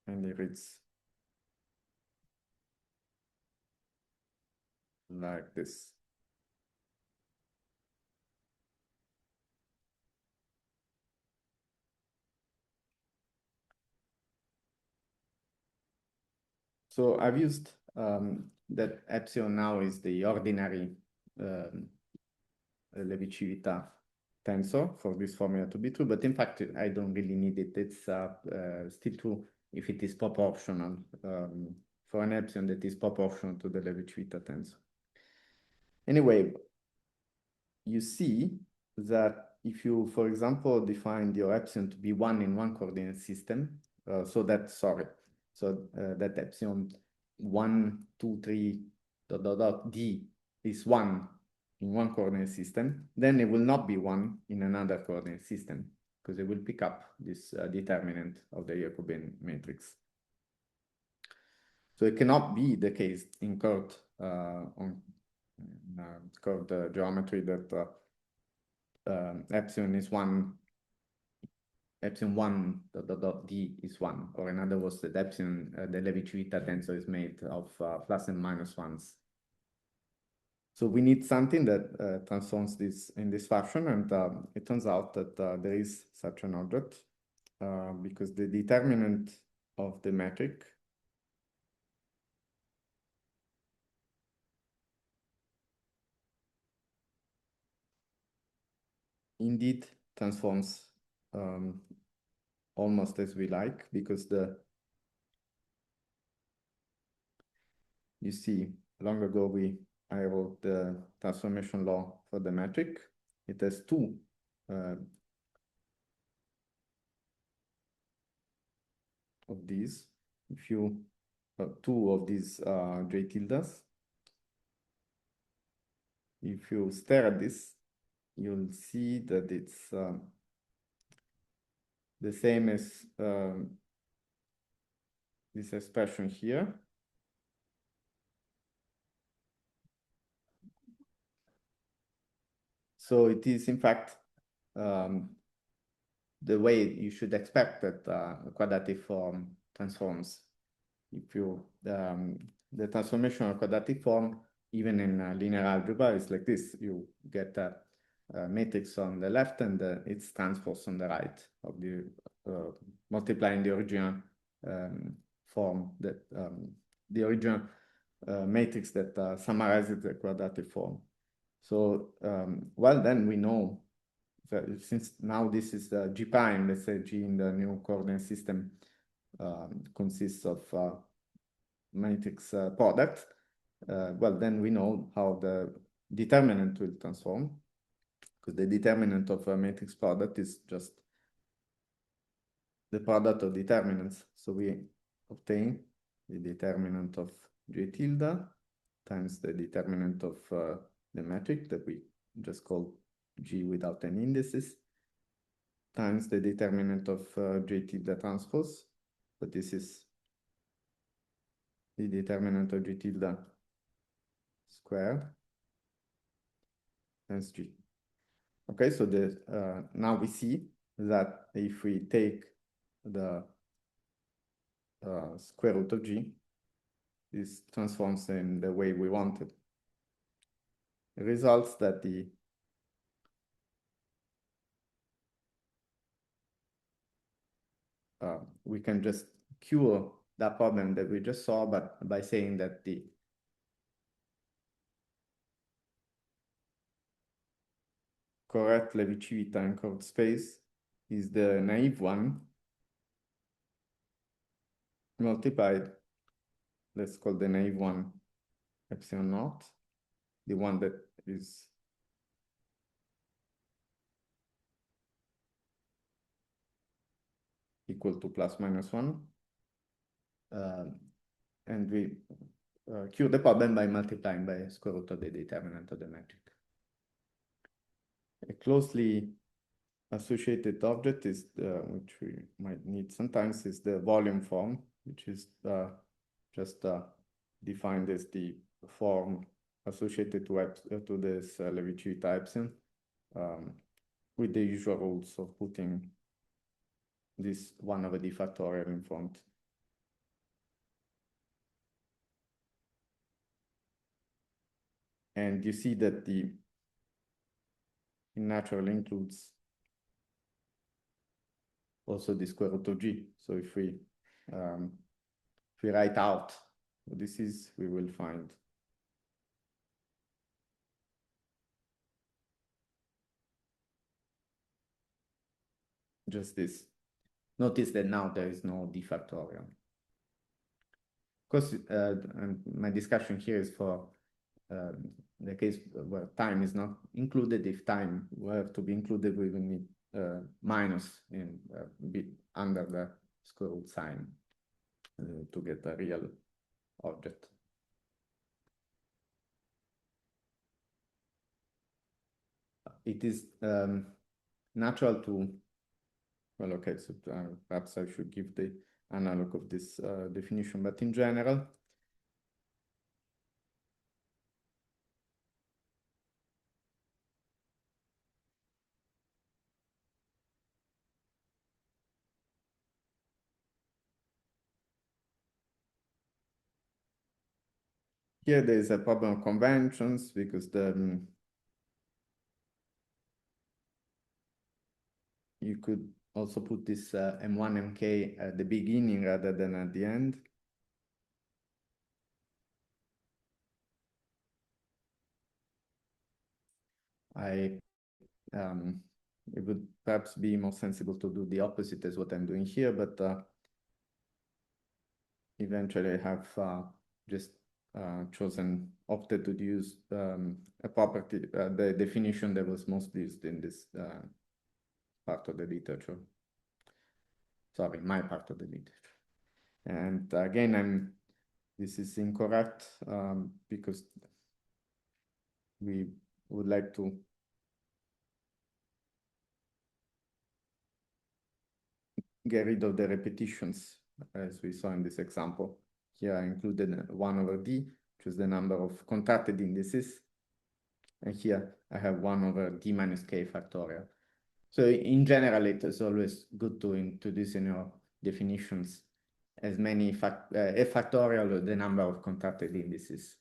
And it reads like this. So I've used that epsilon now is the ordinary Levi-Civita tensor for this formula to be true, but in fact, I don't really need it. It's still true if it is proportional for an epsilon that is proportional to the Levi-Civita tensor. Anyway, you see that if you, for example, define your epsilon to be 1 in one coordinate system, so that epsilon 1, 2, 3, ... d is 1 in one coordinate system, then it will not be 1 in another coordinate system, because it will pick up this determinant of the Jacobian matrix. So it cannot be the case in curved curved geometry that epsilon is 1, epsilon 1 ... d is 1, or in other words, that epsilon, the Levi-Civita tensor is made of plus and minus ones. So we need something that transforms this in this fashion, and it turns out that there is such an object. because the determinant of the metric indeed transforms almost as we like, because you see, long ago I wrote the transformation law for the metric. It has two of these. If you two of these J tildes. If you stare at this, you'll see that it's the same as this expression here. So it is, in fact, the way you should expect that a quadratic form transforms. If you, the transformation of quadratic form, even in linear algebra, is like this. You get a matrix on the left and its transpose on the right of the multiplying the original form, that the original matrix that summarizes the quadratic form. So, well, then we know that since now this is G prime, let's say G in the new coordinate system consists of matrix product, well, then we know how the determinant will transform, because the determinant of a matrix product is just the product of determinants. So we obtain the determinant of J tilde times the determinant of the metric that we just call G without any indices, times the determinant of J tilde transpose, but this is the determinant of J tilde squared times G. Okay, so now we see that if we take the square root of G, this transforms in the way we wanted. It results that we can just cure that problem that we just saw, but by saying that the correct Levi-Civita in curved space is the naive one multiplied, let's call the naive one epsilon naught, the one that is equal to plus minus 1. And we cure the problem by multiplying by square root of the determinant of the metric. A closely associated object is which we might need sometimes, is the volume form, which is just defined as the form associated to this Levi-Civita epsilon, with the usual rules of putting this 1 over d factorial in front. And you see that the naturally includes also the square root of G. So if we write out what this is, we will find just this. Notice that now there is no d factorial. Of course, and my discussion here is for the case where time is not included. If time were to be included, we will need minus in bit under the square root sign to get a real object. It is natural to, well, okay, so perhaps I should give the analog of this definition, but in general, here there is a problem of conventions, because you could also put this M1, MK at the beginning rather than at the end. It would perhaps be more sensible to do the opposite as what I'm doing here, but eventually I have just opted to use a property, the definition that was mostly used in this part of the literature. Sorry, my part of the literature. And again, this is incorrect because we would like to get rid of the repetitions, as we saw in this example. Here I included 1 over d, which is the number of contracted indices. And here I have 1 over d minus k factorial. So in general, it is always good to introduce in your definitions as many f factorial or the number of contracted indices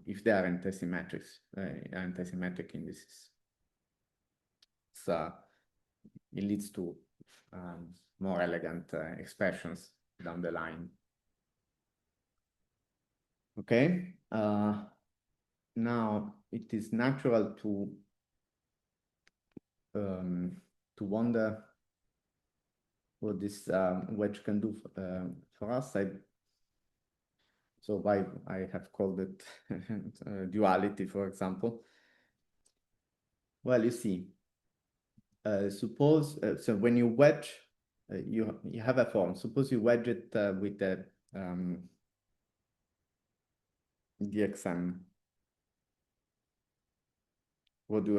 if they are antisymmetric indices. So it leads to more elegant expressions down the line. Okay, now it is natural to wonder what this wedge can do for us. So why I have called it duality, for example. Well, you see, suppose, so when you wedge, you have a form. Suppose you wedge it with the DXM. What do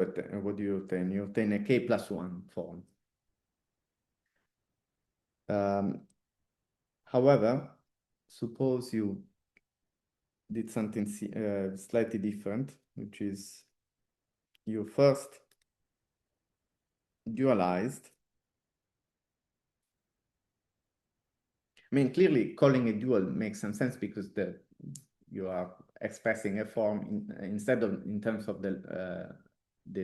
you obtain? You obtain a k plus 1 form. However, suppose you did something slightly different, which is you first dualized. I mean, clearly calling a dual makes some sense because you are expressing a form instead of in terms of the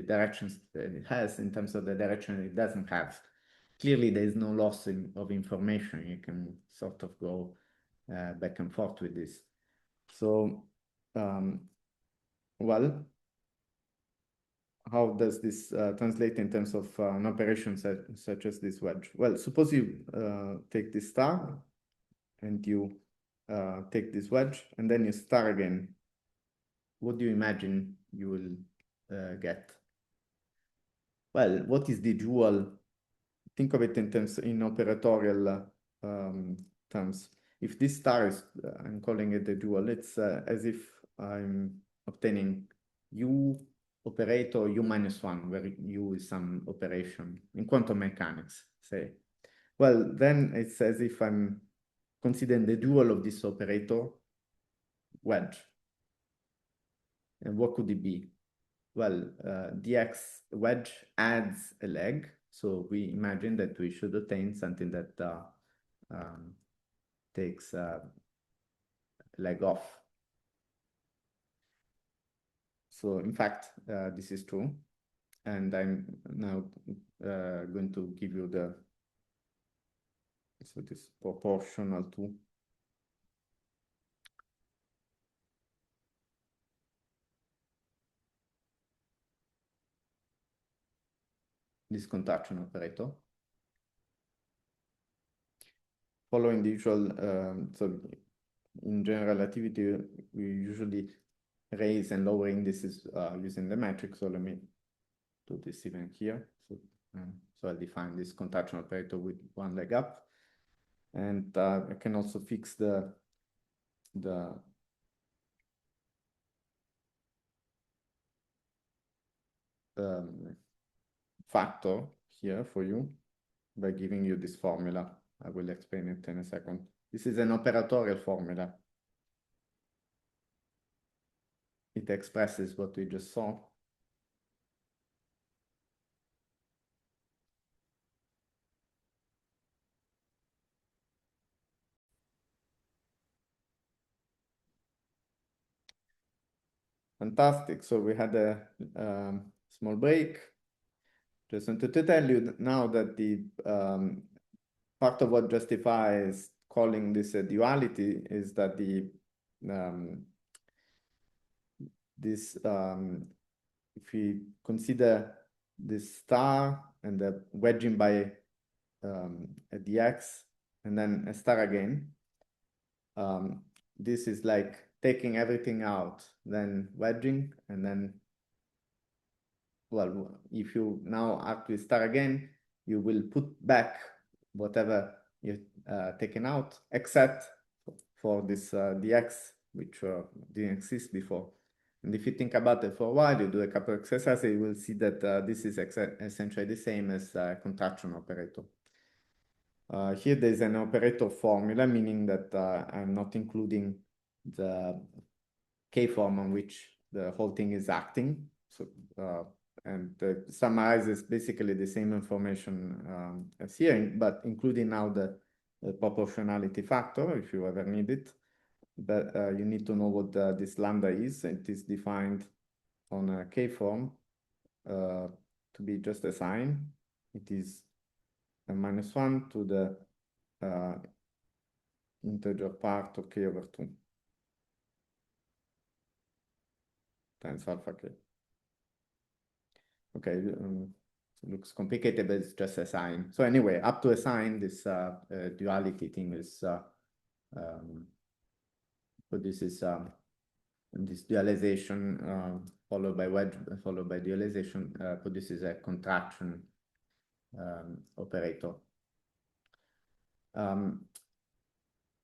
directions that it has, in terms of the direction it doesn't have. Clearly, there is no loss of information. You can sort of go back and forth with this. So, well, how does this translate in terms of an operation such as this wedge? Well, suppose you take this star and you take this wedge and then you star again. What do you imagine you will get? Well, what is the dual? Think of it in operatorial terms. If this star is, I'm calling it the dual, it's as if I'm obtaining U operator U minus 1, where U is some operation in quantum mechanics, say. Well, then it's as if I'm considering the dual of this operator wedge. And what could it be? Well, dx wedge adds a leg. So we imagine that we should obtain something that takes a leg off. So in fact, this is true. And I'm now going to give you so this proportional to this contraction operator. Following the usual, so in general relativity, we usually raise and lower indices using the metric. So let me do this even here. So I'll define this contraction operator with 1 leg up. And I can also fix the factor here for you by giving you this formula. I will explain it in a second. This is an operatorial formula. It expresses what we just saw. Fantastic. So we had a small break just wanted to tell you now that the part of what justifies calling this a duality is that the if we consider this star and the wedging by a dx and then a star again, this is like taking everything out, then wedging, and then, well, if you now act with star again, you will put back whatever you've taken out, except for this dx, which didn't exist before. And if you think about it for a while, you do a couple of exercises, you will see that this is essentially the same as contraction operator. Here there's an operator formula, meaning that I'm not including the K-form on which the whole thing is acting. So, and summarizes basically the same information as here, but including now the proportionality factor, if you ever need it. But you need to know what this lambda is. It is defined on a K-form to be just a sign. It is a -1 to the integer part of K over 2 times alpha K. Okay, it looks complicated, but it's just a sign. So anyway, up to a sign, this duality thing is, so this is this dualization followed by wedge, followed by dualization, produces a contraction operator.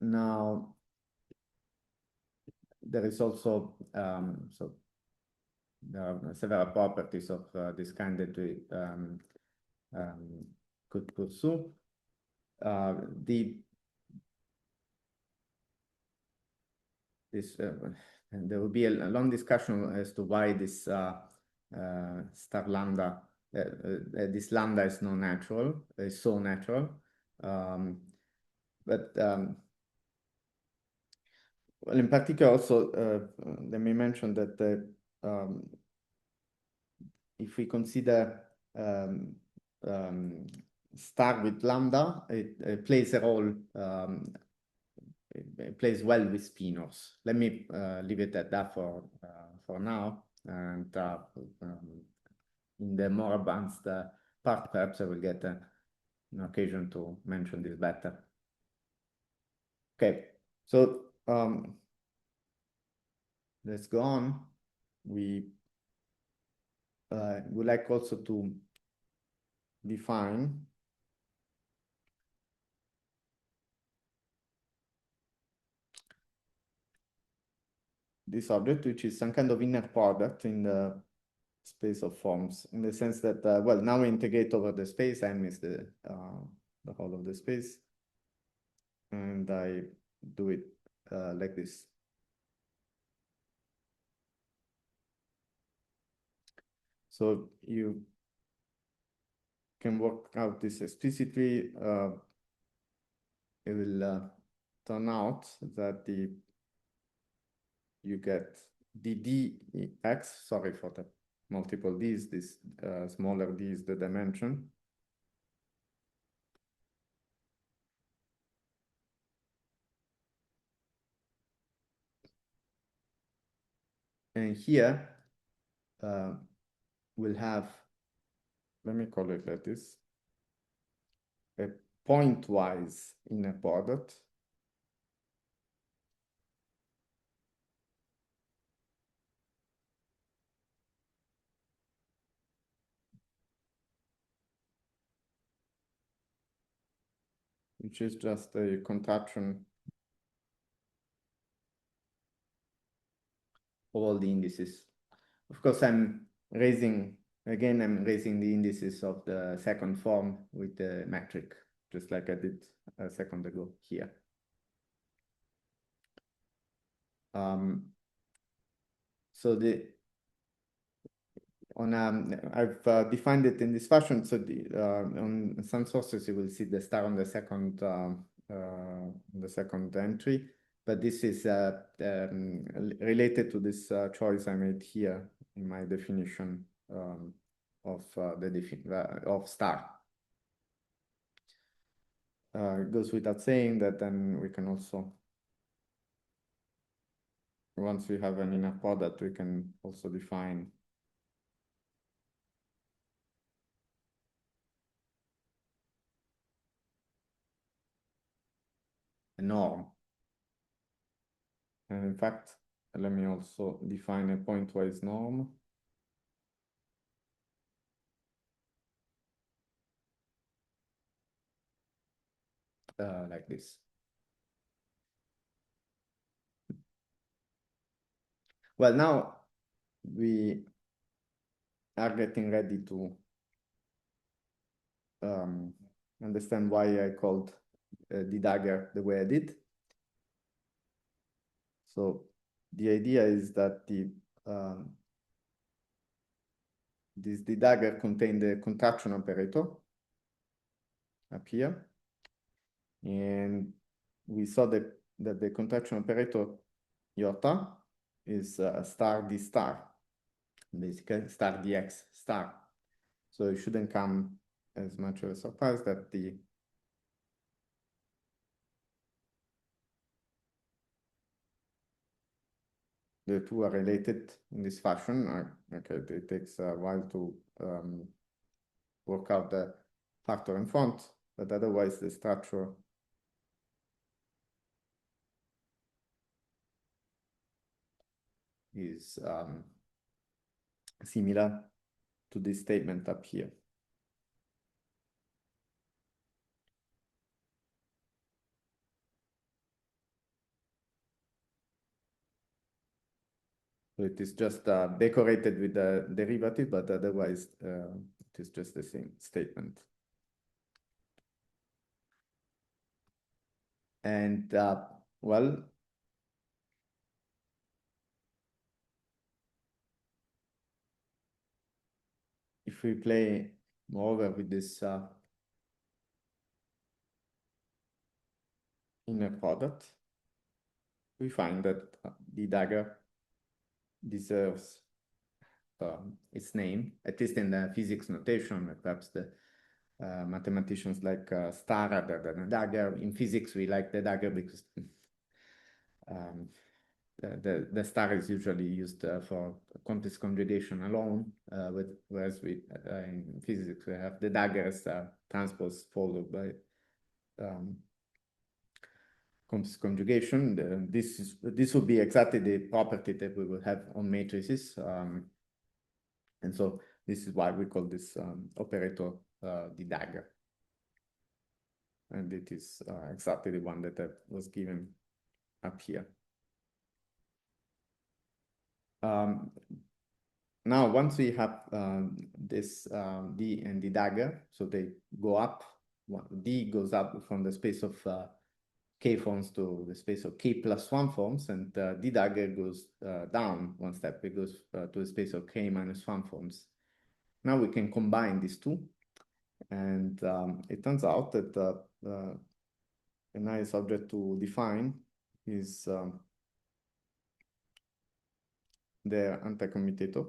Now, there is also, so there are several properties of this kind that we could pursue. And there will be a long discussion as to why this star lambda, this lambda is not natural, is so natural. Well, in particular, also, let me mention that if we consider star with lambda, it plays a role. It plays well with spinors. Let me leave it at that for now, and in the more advanced part, perhaps I will get an occasion to mention this better. Okay, so let's go on. We would like also to define this object, which is some kind of inner product in the space of forms, in the sense that, well, now we integrate over the space. M is the whole of the space, and I do it like this. So you can work out this explicitly. It will turn out that you get the dx, sorry for the multiple d's, this smaller d is the dimension. And here we'll have, let me call it like this, a pointwise inner product. Which is just a contraction of all the indices. Of course, I'm raising the indices of the second form with the metric, just like I did a second ago here. So I've defined it in this fashion. So on some sources you will see the star on the second entry, but this is related to this choice I made here in my definition. of of star. It goes without saying that then we can also, once we have an inner product, we can also define a norm. And in fact, let me also define a pointwise norm. Like this. Well, now we are getting ready to understand why I called the dagger the way I did. So the idea is that the dagger contained the contraction operator up here. And we saw that the contraction operator iota is star d star, basically star dx star. So it shouldn't come as much of a surprise that the two are related in this fashion. Okay, it takes a while to work out the factor and font, but otherwise the structure is similar to this statement up here. So it is just decorated with the derivative, but otherwise it is just the same statement. And well, if we play moreover with this inner product, we find that the dagger deserves its name, at least in the physics notation. Perhaps the mathematicians like star rather than a dagger. In physics, we like the dagger because the star is usually used for complex conjugation alone, whereas in physics we have the dagger as transpose followed by complex conjugation. This would be exactly the property that we will have on matrices, and so this is why we call this operator the dagger, and it is exactly the one that was given up here. Now, once we have this D and the dagger, so they go up, D goes up from the space of K forms to the space of K plus 1 forms, and the dagger goes down one step, it goes to the space of K minus 1 forms. Now we can combine these two, and it turns out that a nice object to define is the anticommutator.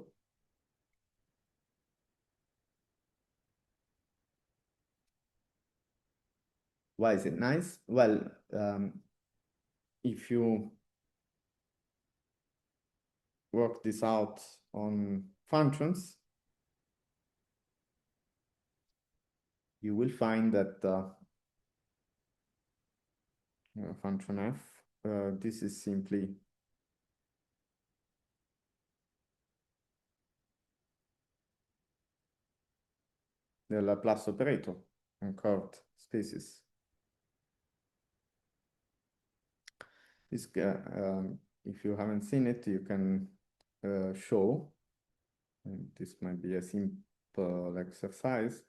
Why is it nice? Well, if you work this out on functions, you will find that function f, this is simply the Laplace operator on curved spaces. This, if you haven't seen it, you can show, and this might be a simple exercise.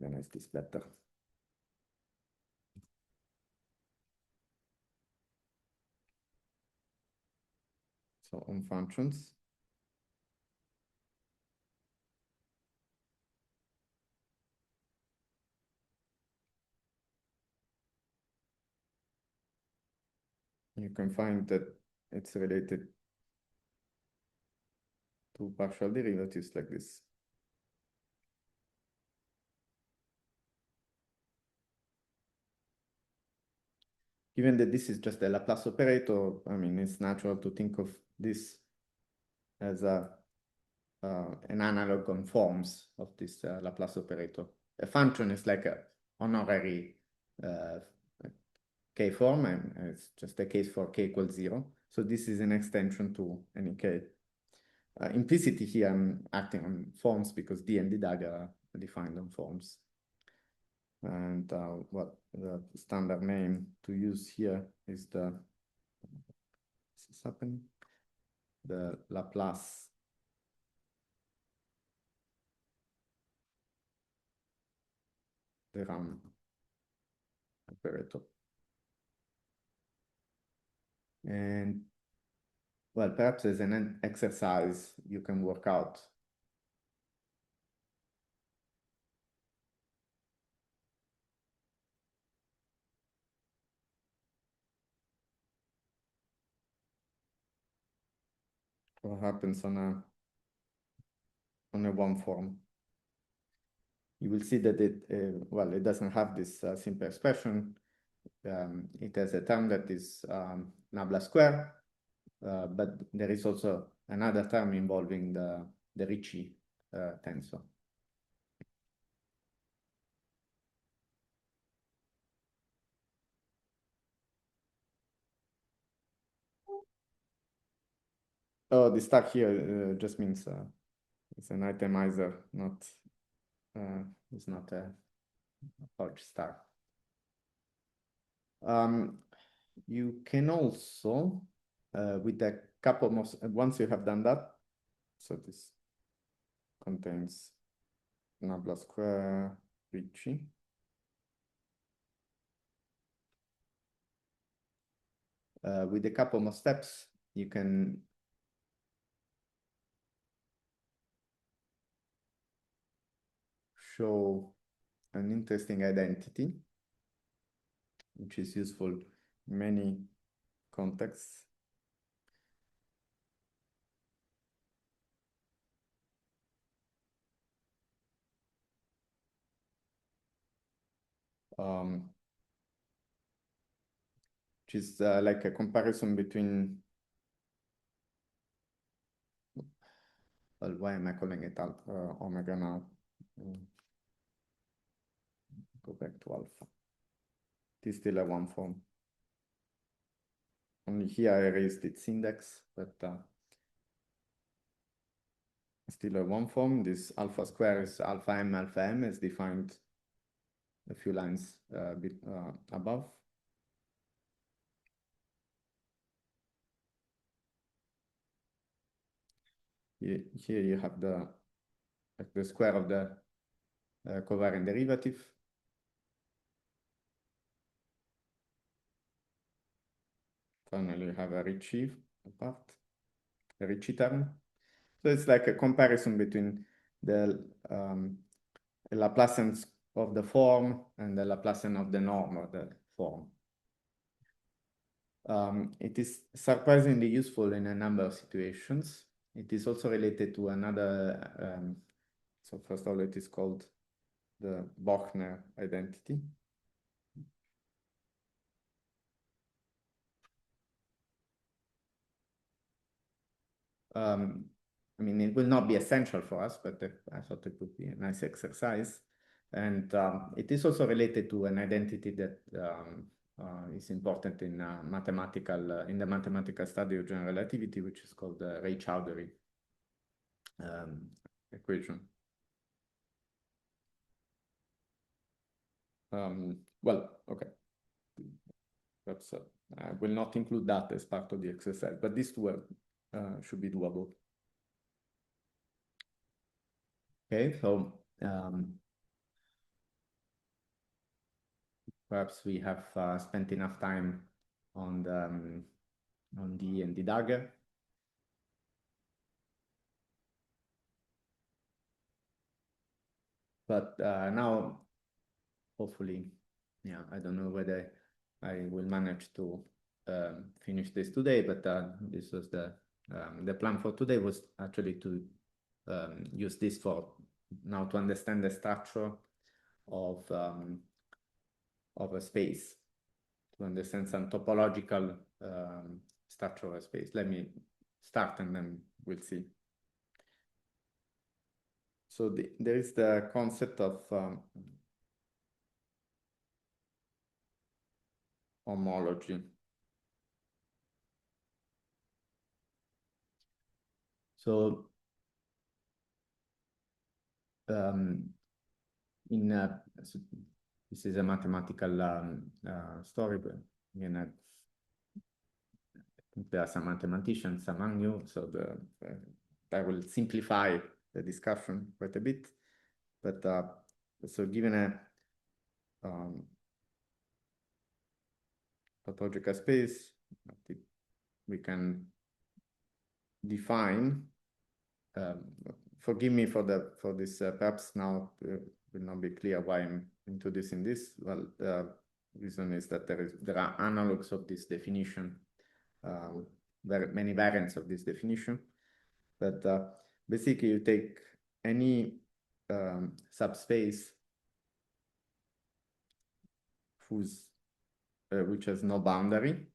Organize this better. So on functions, you can find that it's related two partial derivatives like this. Given that this is just a Laplace operator, I mean, it's natural to think of this as an analog on forms of this Laplace operator. A function is like an honorary k form, and it's just a case for k equals 0. So this is an extension to any k. Implicitly here, I'm acting on forms because D and D dagger are defined on forms. And what the standard name to use here is the, is this happening? The Laplace theorem operator. And well, perhaps as an exercise you can work out what happens on a one form. You will see that it, well, it doesn't have this simple expression. It has a term that is nabla square, but there is also another term involving the Ricci tensor. Oh, the star here just means it's an itemizer, not it's not a Hodge star. You can also, with a couple more, once you have done that, so this contains nabla square Ricci. With a couple more steps, you can show an interesting identity, which is useful in many contexts. Which is like a comparison between, well, why am I calling it omega now? Go back to alpha. It is still a one form. Only here I erased its index, but still a one form. This alpha square is alpha m is defined a few lines above. Here you have the square of the covariant derivative. Finally, you have a Ricci part, a Ricci term. So it's like a comparison between the Laplacian of the form and the Laplacian of the norm of the form. It is surprisingly useful in a number of situations. It is also related to another, so first of all, it is called the Bochner identity. I mean, it will not be essential for us, but I thought it would be a nice exercise. And it is also related to an identity that is important in in the mathematical study of general relativity, which is called the Ray-Chowdhury equation. Well, okay. Perhaps I will not include that as part of the exercise, but these two should be doable. Okay, so perhaps we have spent enough time on the on D and D dagger. But now, hopefully, yeah, I don't know whether I will manage to finish this today, but this was the the plan for today was actually to use this for now to understand the structure of a space, to understand some topological structure of a space. Let me start and then we'll see. So there is the concept of homology. So this is a mathematical story, but again, there are some mathematicians among you, so I will simplify the discussion quite a bit. But so given a topological space, we can define. Forgive me for this. Perhaps now will not be clear why I'm introducing this. Well, the reason is that there are analogs of this definition, very many variants of this definition. But basically, you take any subspace which has no boundary,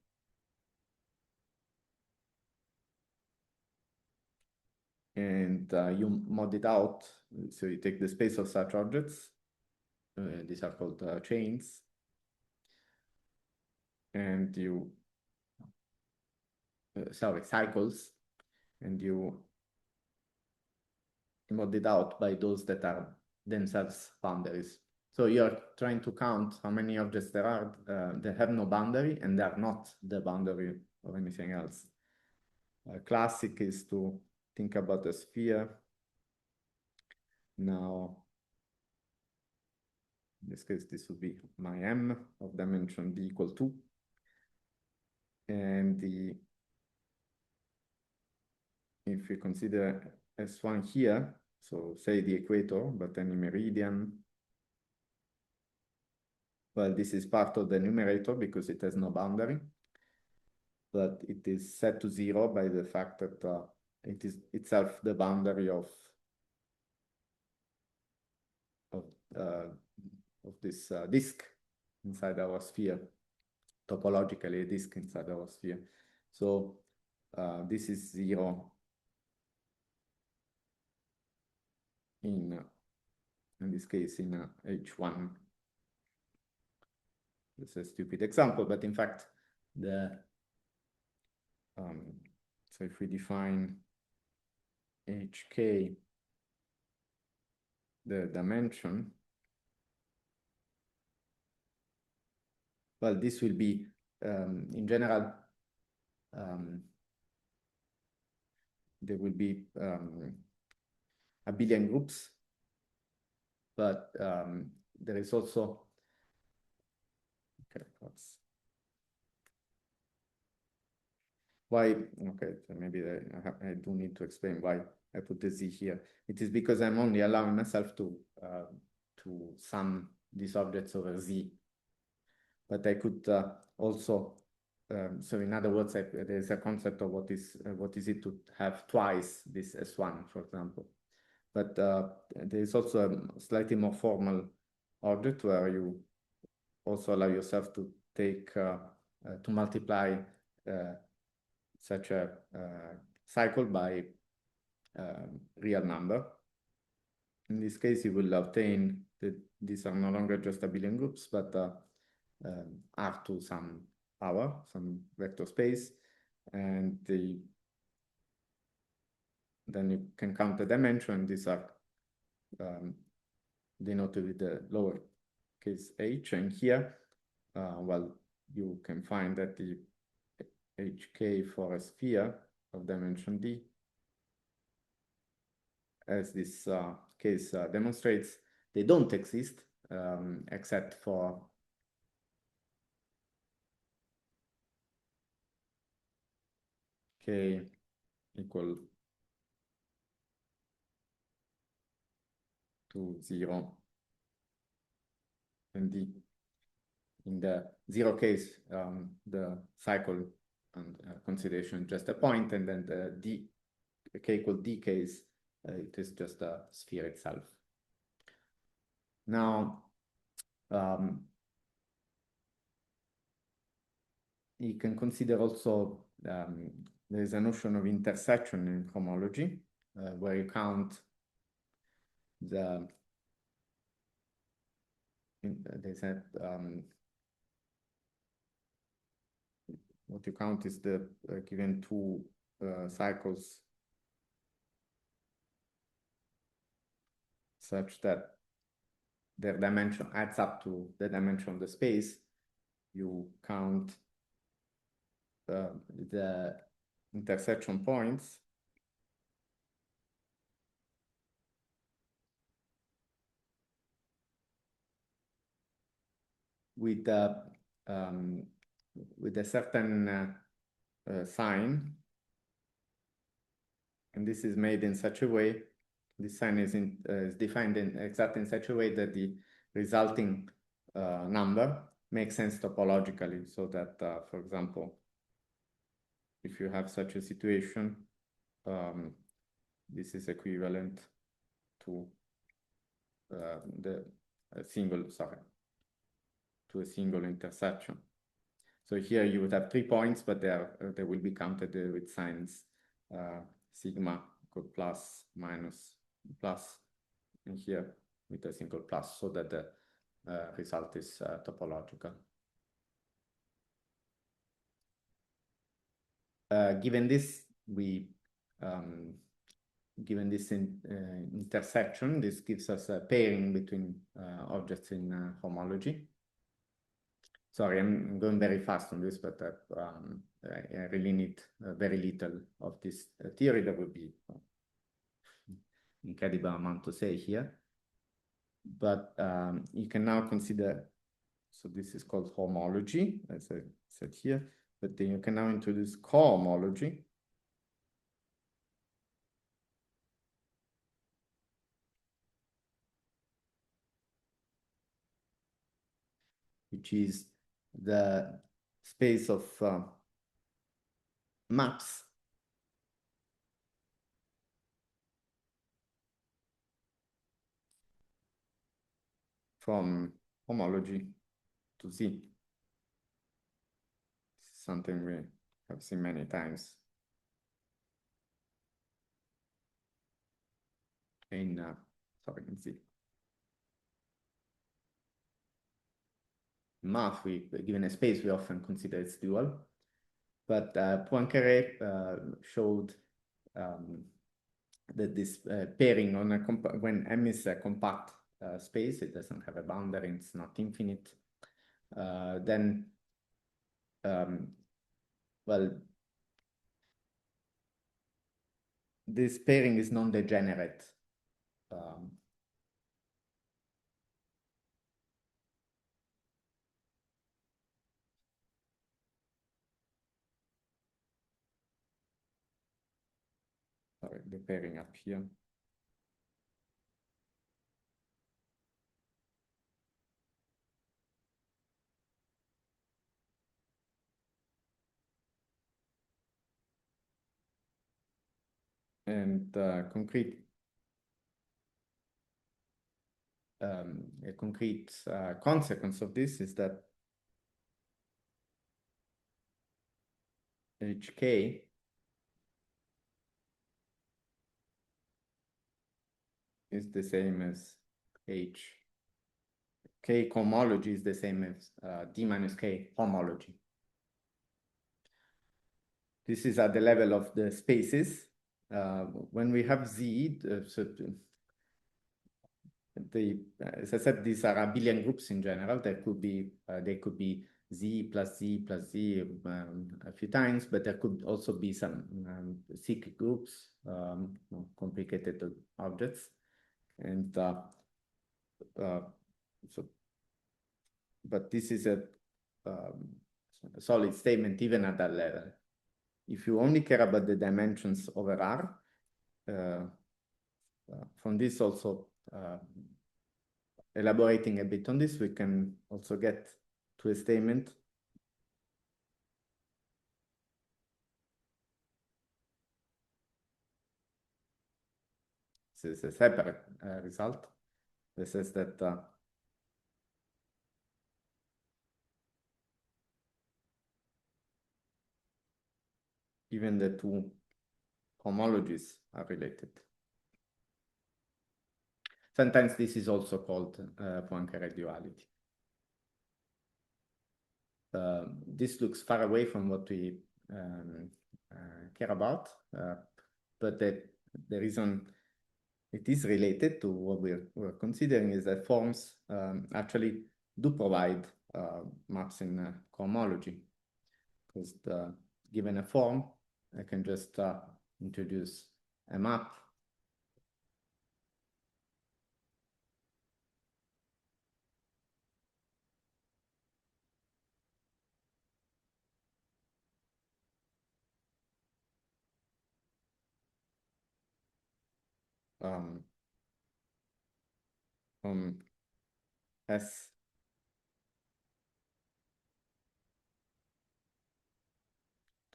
and you mod it out. So you take the space of such objects. These are called chains. And you, cycles, and you mod it out by those that are themselves boundaries. So you're trying to count how many objects there are that have no boundary and they are not the boundary of anything else. Classic is to think about a sphere. Now, in this case, this would be my M of dimension d equal 2. And if we consider S1 here, so say the equator, but any meridian, well, this is part of the numerator because it has no boundary, but it is set to 0 by the fact that it is itself the boundary of this disk inside our sphere, topologically a disk inside our sphere. So this is 0 in this case in H1. This is a stupid example, but in fact, so if we define HK, the dimension, well, this will be, in general, there will be a billion groups, but there is also, okay, why, okay, so maybe I do need to explain why I put the Z here. It is because I'm only allowing myself to sum these objects over Z. But I could also, so in other words, there's a concept of what is it to have twice this S1, for example. But there is also a slightly more formal object where you also allow yourself to take, to multiply such a cycle by real number. In this case, you will obtain that these are no longer just a billion groups, but are to some power, some vector space, and then you can count the dimension. These are denoted with the lower case h, and here, well, you can find that the HK for a sphere of dimension d, as this case demonstrates, they don't exist except for K equal to 0 and D. In the 0 case, the cycle and consideration just a point, and then the k equal d case, it is just a sphere itself. Now, you can consider also, there is a notion of intersection in homology, where you count what you count is the given two cycles such that their dimension adds up to the dimension of the space. You count the intersection points with a certain sign, and this is made in such a way. This sign is defined exactly in such a way that the resulting number makes sense topologically, so that, for example, if you have such a situation, this is equivalent to a single intersection. So here you would have 3 points, but they will be counted with signs sigma equal plus, minus, plus, and here with a single plus, so that the result is topological. Given this, given this intersection, this gives us a pairing between objects in homology. Sorry, I'm going very fast on this, but I really need very little of this theory. There will be incredible amount to say here. But you can now consider, so this is called homology, as I said here, but then you can now introduce cohomology. Which is the space of maps from homology to Z. This is something we have seen many times in Z. In math, given a space, we often consider its dual, but Poincaré showed that this pairing on when M is a compact space, it doesn't have a boundary, it's not infinite, then well, this pairing is non-degenerate. Sorry, the pairing up here. And a concrete consequence of this is that HK is the same as H. K cohomology is the same as D minus K homology. This is at the level of the spaces. When we have Z, as I said, these are abelian groups in general. There could be they could be Z plus Z plus Z a few times, but there could also be some cyclic groups, complicated objects, and but this is a solid statement even at that level. If you only care about the dimensions over R, from this also, elaborating a bit on this, we can also get to a statement This is a separate result. This is that even the two homologies are related. Sometimes this is also called Poincare duality. This looks far away from what we care about, but the reason it is related to what we're considering is that forms actually do provide maps in cohomology, because given a form, I can just introduce a map from S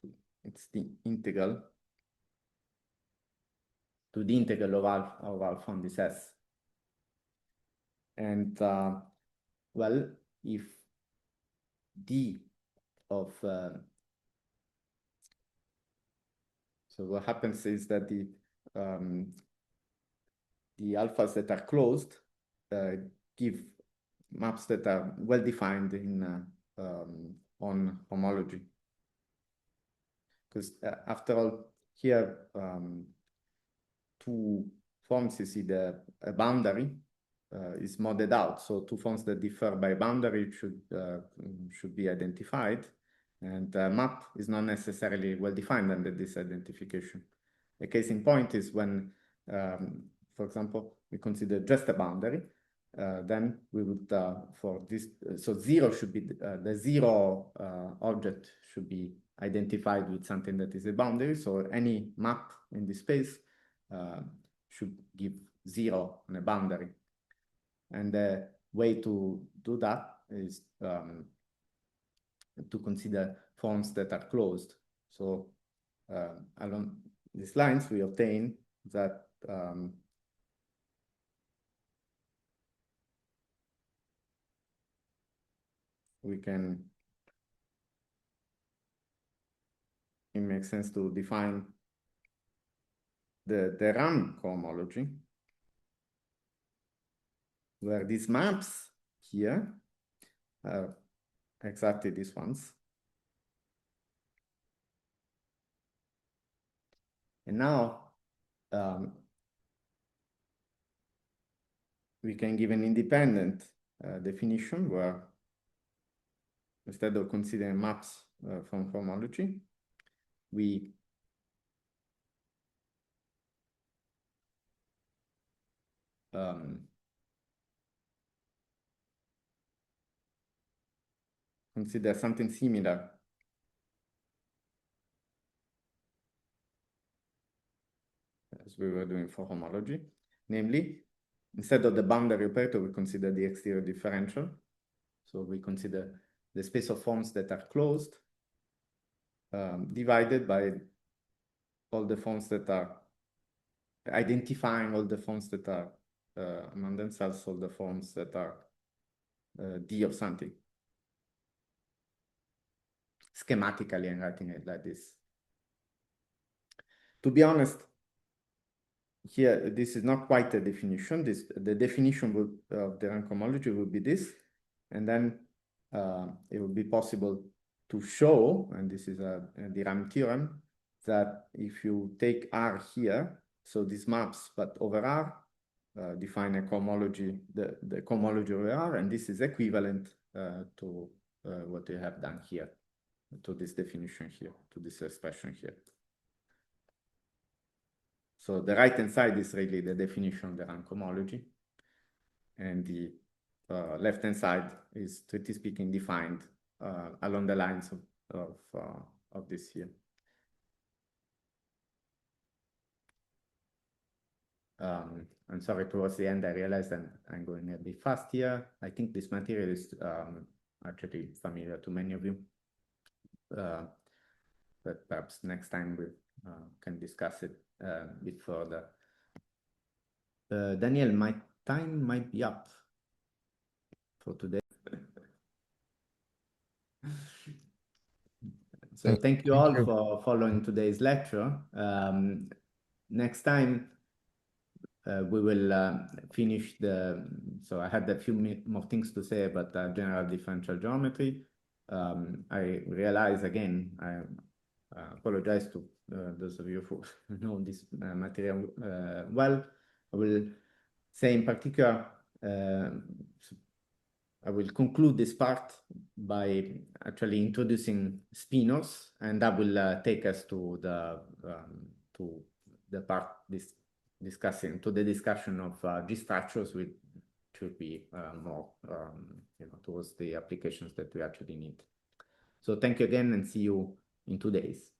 to, it's the integral to the integral of alpha on this S. And well, if D of so what happens is that the alphas that are closed give maps that are well defined in on homology. Because after all, here two forms, you see a boundary is modded out. So two forms that differ by boundary should be identified, and map is not necessarily well defined under this identification. A case in point is when, for example, we consider just a boundary. Then we would, for this, so zero should be, the zero object should be identified with something that is a boundary. So any map in this space should give zero on a boundary. And the way to do that is to consider forms that are closed. So along these lines, we obtain that we can, it makes sense to define the RAM cohomology, where these maps here are exactly these ones. And now we can give an independent definition where instead of considering maps from homology, we consider something similar as we were doing for homology. Namely, instead of the boundary operator, we consider the exterior differential. So we consider the space of forms that are closed divided by all the forms that are identifying all the forms that are among themselves, all the forms that are D of something. Schematically, I'm writing it like this. To be honest, here, this is not quite a definition. The definition of the rank homology would be this, and then it would be possible to show, and this is the RAM theorem, that if you take R here, so these maps, but over R, define a cohomology, the cohomology over R, and this is equivalent to what we have done here, to this definition here, to this expression here. So the right-hand side is really the definition of the rank homology, and the left-hand side is, strictly speaking, defined along the lines of this here. I'm sorry, towards the end, I realized I'm going a bit fast here. I think this material is actually familiar to many of you, but perhaps next time we can discuss it a bit further. Daniel, my time might be up for today. So thank you all for following today's lecture. Next time, we will finish so I had a few more things to say about general differential geometry. I realize again, I apologize to those of you who know this material well. I will say in particular, I will conclude this part by actually introducing spinors, and that will take us to the part to the discussion of G structures, which should be more towards the applications that we actually need. So thank you again, and see you in 2 days.